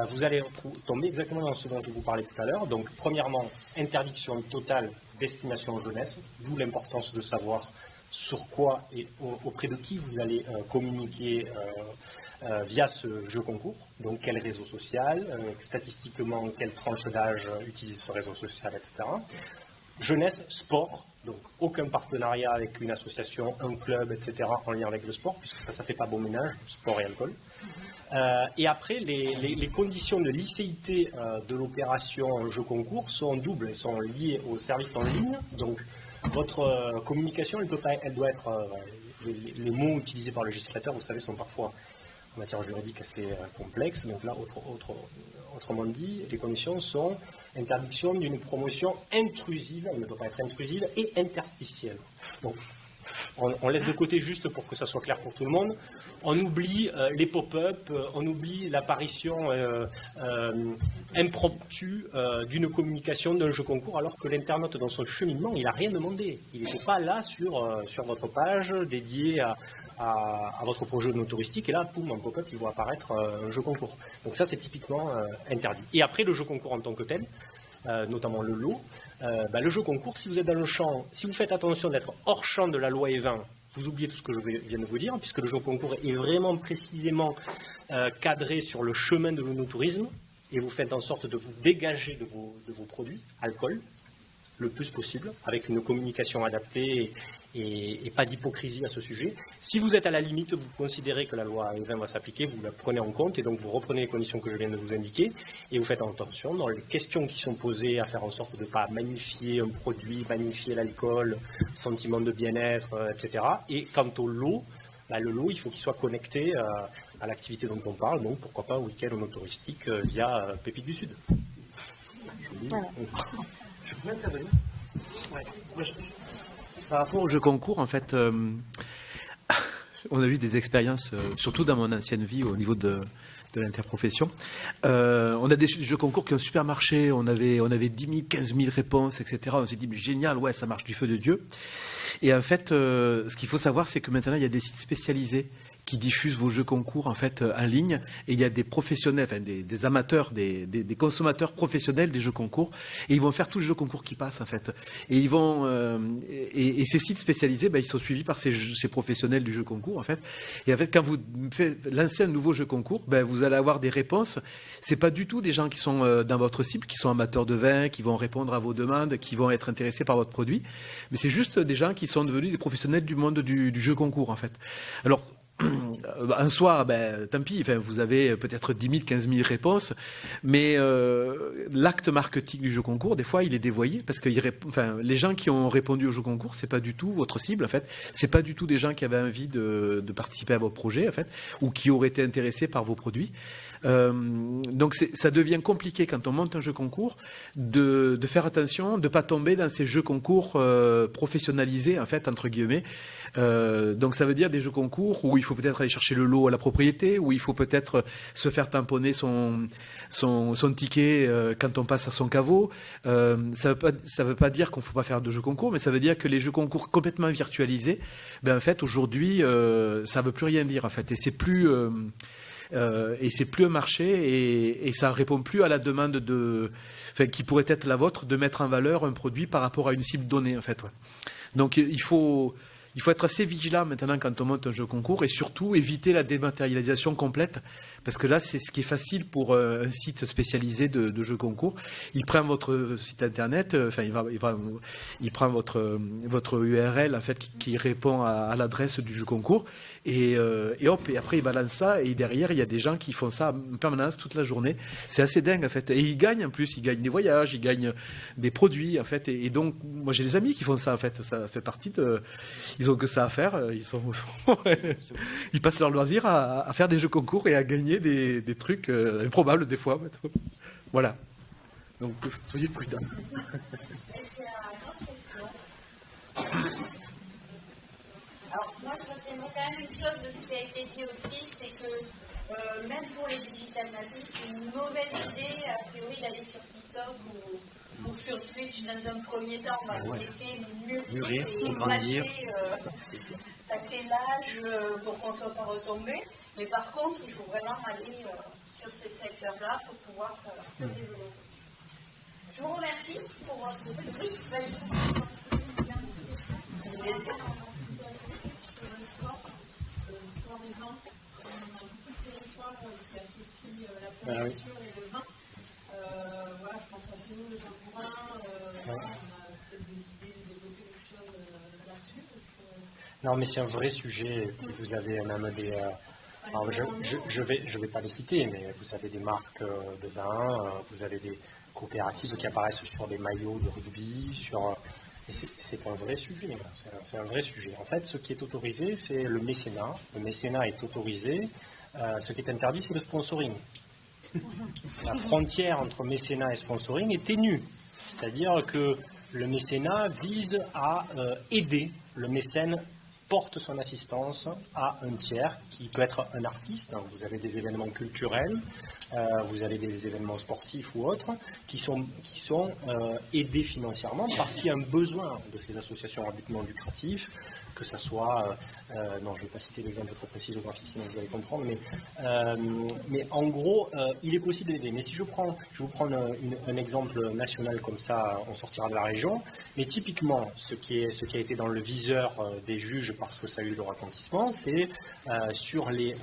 vous allez tomber exactement dans ce dont je vous parlais tout à l'heure. Donc, premièrement, interdiction totale destination jeunesse, d'où l'importance de savoir sur quoi et auprès de qui vous allez communiquer via ce jeu concours. Donc, quel réseau social, statistiquement, quelle tranche d'âge utilise ce réseau social, etc. Jeunesse, sport, donc aucun partenariat avec une association, un club, etc. en lien avec le sport, puisque ça ne fait pas bon ménage, sport et alcool. Et après, les conditions de licéité de l'opération jeu concours sont doubles, elles sont liées au service en ligne. Donc, votre communication, elle doit être... les mots utilisés par le législateur, vous savez, sont parfois en matière juridique assez complexes. Donc là, autrement dit, les conditions sont interdiction d'une promotion intrusive, elle ne doit pas être intrusive, et interstitielle. Donc, on laisse de côté juste pour que ça soit clair pour tout le monde. On oublie les pop-up, on oublie l'apparition impromptue d'une communication d'un jeu concours, alors que l'internaute dans son cheminement, il n'a rien demandé. Il n'était pas là sur votre page dédiée à votre projet de touristique, et là, poum, un pop-up, il va apparaître un jeu concours. Donc ça, c'est typiquement interdit. Et après, le jeu concours en tant que tel, notamment le lot. Le jeu concours, si vous êtes dans le champ, si vous faites attention d'être hors champ de la loi E20, vous oubliez tout ce que je viens de vous dire, puisque le jeu concours est vraiment précisément cadré sur le chemin de l'onotourisme, et vous faites en sorte de vous dégager de vos produits, alcool, le plus possible, avec une communication adaptée et pas d'hypocrisie à ce sujet. Si vous êtes à la limite, vous considérez que la loi E20 va s'appliquer, vous la prenez en compte et donc vous reprenez les conditions que je viens de vous indiquer et vous faites attention dans les questions qui sont posées à faire en sorte de ne pas magnifier un produit, magnifier l'alcool, sentiment de bien-être, etc. Et quant au lot, le lot, il faut qu'il soit connecté à l'activité dont on parle, donc pourquoi pas un week-end touristique via Pépites du Sud. Voilà. Je peux intervenir ? Ouais. Par rapport au jeu concours, en fait, on a eu des expériences, surtout dans mon ancienne vie, au niveau de l'interprofession. On a des jeux concours qui ont super marché. On avait 10 000, 15 000 réponses, etc. On s'est dit, mais génial, ouais, ça marche du feu de Dieu. Et en fait, ce qu'il faut savoir, c'est que maintenant, il y a des sites spécialisés qui diffusent vos jeux concours en fait en ligne, et il y a des professionnels, enfin des amateurs, des consommateurs professionnels des jeux concours, et ils vont faire tous les jeux concours qui passent en fait, et ils vont et ces sites spécialisés, ils sont suivis par ces professionnels du jeu concours en fait, et en fait quand vous lancez un nouveau jeu concours, vous allez avoir des réponses. C'est pas du tout des gens qui sont dans votre cible, qui sont amateurs de vin, qui vont répondre à vos demandes, qui vont être intéressés par votre produit, mais c'est juste des gens qui sont devenus des professionnels du monde du jeu concours en fait. Alors un soir, tant pis, vous avez peut-être 10 000, 15 000 réponses, mais l'acte marketing du jeu concours, des fois, il est dévoyé, parce que les gens qui ont répondu au jeu concours, c'est pas du tout votre cible, en fait. C'est pas du tout des gens qui avaient envie de participer à vos projets, en fait, ou qui auraient été intéressés par vos produits. Donc ça devient compliqué quand on monte un jeu concours de faire attention, de ne pas tomber dans ces jeux concours professionnalisés, en fait, entre guillemets. Donc ça veut dire des jeux concours où il faut peut-être aller chercher le lot à la propriété, où il faut peut-être se faire tamponner son ticket quand on passe à son caveau. Ça veut pas dire qu'on ne faut pas faire de jeux concours, mais ça veut dire que les jeux concours complètement virtualisés, en fait aujourd'hui ça veut plus rien dire en fait, et c'est plus un marché, et ça répond plus à la demande qui pourrait être la vôtre, de mettre en valeur un produit par rapport à une cible donnée en fait. Ouais. Donc il faut être assez vigilant maintenant quand on monte un jeu concours, et surtout éviter la dématérialisation complète, parce que là c'est ce qui est facile pour un site spécialisé de jeux concours. Il prend votre site internet, il prend votre URL en fait qui répond à l'adresse du jeu concours, et après il balance ça, et derrière il y a des gens qui font ça en permanence toute la journée. C'est assez dingue en fait, et ils gagnent en plus, ils gagnent des voyages, ils gagnent des produits en fait, et donc moi j'ai des amis qui font ça en fait, ça fait partie de... Ils ont que ça à faire, ils passent leur loisir à faire des jeux concours et à gagner des trucs improbables des fois. Voilà. Donc soyez prudents. Alors moi je retiens quand même une chose de ce qui a été dit aussi, c'est que même pour les digital natives, c'est une mauvaise idée a priori d'aller sur TikTok ou sur Twitch dans un premier temps. On va laisser mûrir et passer l'âge pour qu'on ne soit pas retombé. Mais par contre, il faut vraiment aller sur ce secteur-là pour pouvoir se développer. Je vous remercie pour votre petit Non, mais c'est un vrai sujet. Vous avez même des... alors je vais pas les citer, mais vous avez des marques de vin, vous avez des coopératives qui apparaissent sur des maillots de rugby, et c'est un vrai sujet. C'est un vrai sujet. En fait, ce qui est autorisé, c'est le mécénat. Le mécénat est autorisé. Ce qui est interdit, c'est le sponsoring. La frontière entre mécénat et sponsoring est ténue. C'est-à-dire que le mécénat vise à aider. Le mécène porte son assistance à un tiers, qui peut être un artiste. Vous avez des événements culturels, vous avez des événements sportifs ou autres, qui sont aidés financièrement parce qu'il y a un besoin de ces associations à but non lucratif que ça soit, non, je ne vais pas citer d'exemple trop précis géographique, sinon vous allez comprendre, mais en gros, il est possible d'aider. Mais si je vous prends un exemple national comme ça, on sortira de la région, mais typiquement, ce qui a été dans le viseur des juges parce que ça a eu le retentissement, c'est sur les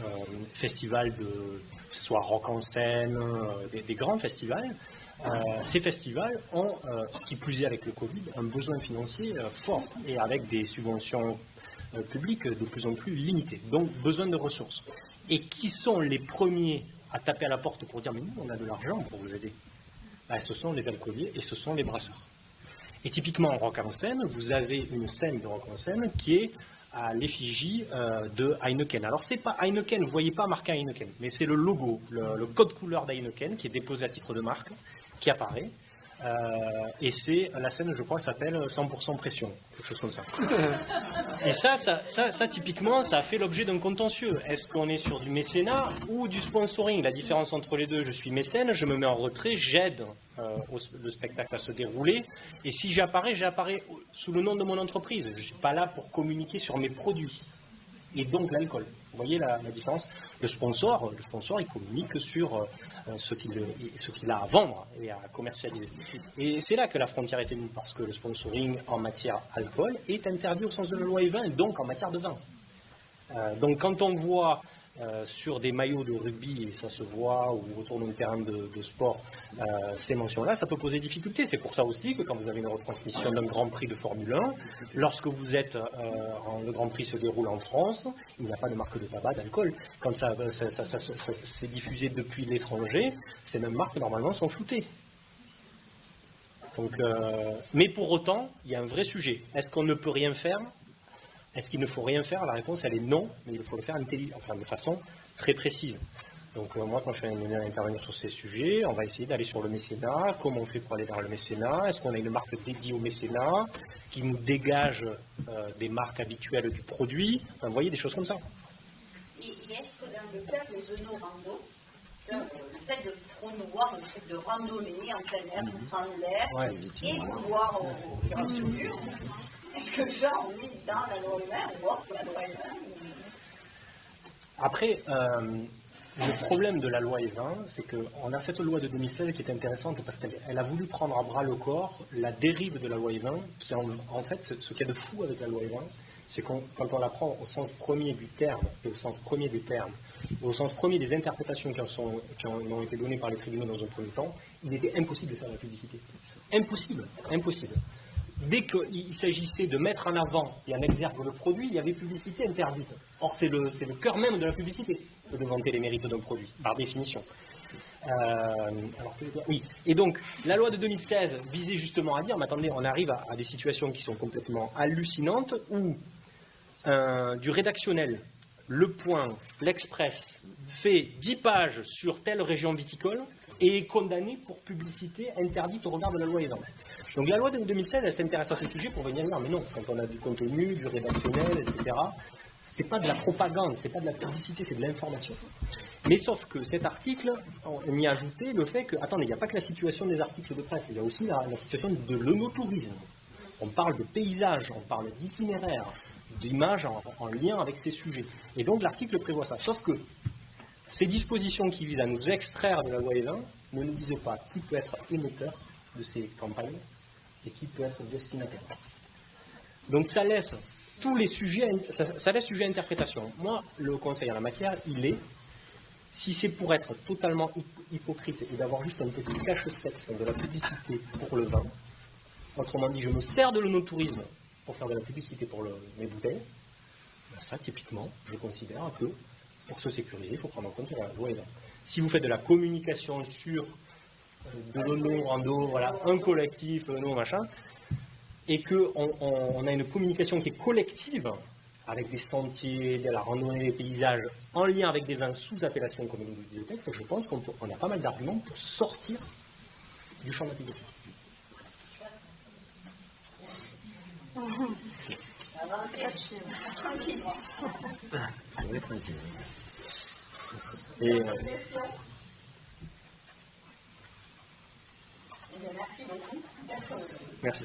festivals que ce soit Rock en scène, des grands festivals. Ces festivals ont, qui plus est avec le Covid, un besoin financier fort et avec des subventions publiques de plus en plus limitées, donc besoin de ressources. Et qui sont les premiers à taper à la porte pour dire mais nous on a de l'argent pour vous aider? Ce sont les alcooliers et ce sont les brasseurs. Et typiquement en Rock en scène, vous avez une scène de Rock en scène qui est à l'effigie de Heineken. Alors c'est pas Heineken, vous ne voyez pas marqué Heineken, mais c'est le logo, le code couleur d'Heineken qui est déposé à titre de marque, qui apparaît, et c'est la scène, je crois, s'appelle 100% pression, quelque chose comme ça. Et ça, typiquement, ça a fait l'objet d'un contentieux. Est-ce qu'on est sur du mécénat ou du sponsoring? La différence entre les deux, je suis mécène, je me mets en retrait, j'aide le spectacle à se dérouler, et si j'apparais sous le nom de mon entreprise. Je ne suis pas là pour communiquer sur mes produits, et donc l'alcool. Vous voyez la différence? Le sponsor, il communique sur ce qu'il a à vendre et à commercialiser. Et c'est là que la frontière est ténue, parce que le sponsoring en matière alcool est interdit au sens de la loi E20, et donc en matière de vin. Donc quand on voit sur des maillots de rugby, et ça se voit, ou autour d'un terrain de sport, ces mentions-là, ça peut poser difficulté. C'est pour ça aussi que quand vous avez une retransmission d'un Grand Prix de Formule 1, lorsque vous êtes, le Grand Prix se déroule en France, il n'y a pas de marque de tabac, d'alcool. Quand ça c'est diffusé depuis l'étranger, ces mêmes marques, normalement, sont floutées. Donc, mais pour autant, il y a un vrai sujet. Est-ce qu'on ne peut rien faire? Est-ce qu'il ne faut rien faire? La réponse, elle est non, mais il faut le faire de façon très précise. Donc moi, quand je suis amené à intervenir sur ces sujets, on va essayer d'aller sur le mécénat. Comment on fait pour aller vers le mécénat? Est-ce qu'on a une marque dédiée au mécénat qui nous dégage des marques habituelles du produit? Enfin, vous voyez, des choses comme ça. Et est-ce que dans le cas des zono-rando, le fait de promouvoir le fait de randonner en plein air, prendre l'air, et pouvoir au fur et à mesure, est-ce que ça, on est dans la loi E20, on voit que la loi E20 Après, le problème de la loi E20, c'est qu'on a cette loi de 2016 qui est intéressante parce qu'elle a voulu prendre à bras le corps la dérive de la loi E20, qui en fait, ce qu'il y a de fou avec la loi E20, c'est quand on la prend au sens premier du terme, et au sens premier des termes, et au sens premier des interprétations qui ont été données par les tribunaux dans un premier temps, il était impossible de faire la publicité. Impossible. Dès qu'il s'agissait de mettre en avant et en exergue le produit, il y avait publicité interdite. Or, c'est le cœur même de la publicité, de vanter les mérites d'un produit, par définition. Oui. Et donc, la loi de 2016 visait justement à dire, mais attendez, on arrive à des situations qui sont complètement hallucinantes, où du rédactionnel, Le Point, l'Express, fait 10 pages sur telle région viticole et est condamné pour publicité interdite au regard de la loi E20. Donc la loi de 2016, elle s'intéresse à ce sujet pour venir dire, mais non, quand on a du contenu, du rédactionnel, etc., c'est pas de la propagande, c'est pas de la publicité, c'est de l'information. Mais sauf que cet article, on y a ajouté le fait que, attendez, il n'y a pas que la situation des articles de presse, il y a aussi la situation de l'œnotourisme. On parle de paysages, on parle d'itinéraires, d'images en lien avec ces sujets. Et donc l'article prévoit ça. Sauf que ces dispositions qui visent à nous extraire de la loi E20 ne nous disent pas qui peut être émetteur de ces campagnes et qui peut être destinataire. Donc ça laisse tous les sujets, ça laisse sujet à interprétation. Moi, le conseil en la matière, il est, si c'est pour être totalement hypocrite et d'avoir juste un petit cache-sexe de la publicité pour le vin, autrement dit, je me sers de l'œnotourisme pour faire de la publicité pour mes bouteilles, ben ça, typiquement, je considère que pour se sécuriser, il faut prendre en compte la loi E20. Si vous faites de la communication sur de l'ONO, rando, voilà, un collectif, l'ONO, machin, et qu'on a une communication qui est collective, avec des sentiers, de la randonnée, des paysages, en lien avec des vins sous appellation comme une bibliothèque, je pense qu'on a pas mal d'arguments pour sortir du champ d'application. Et merci beaucoup. merci.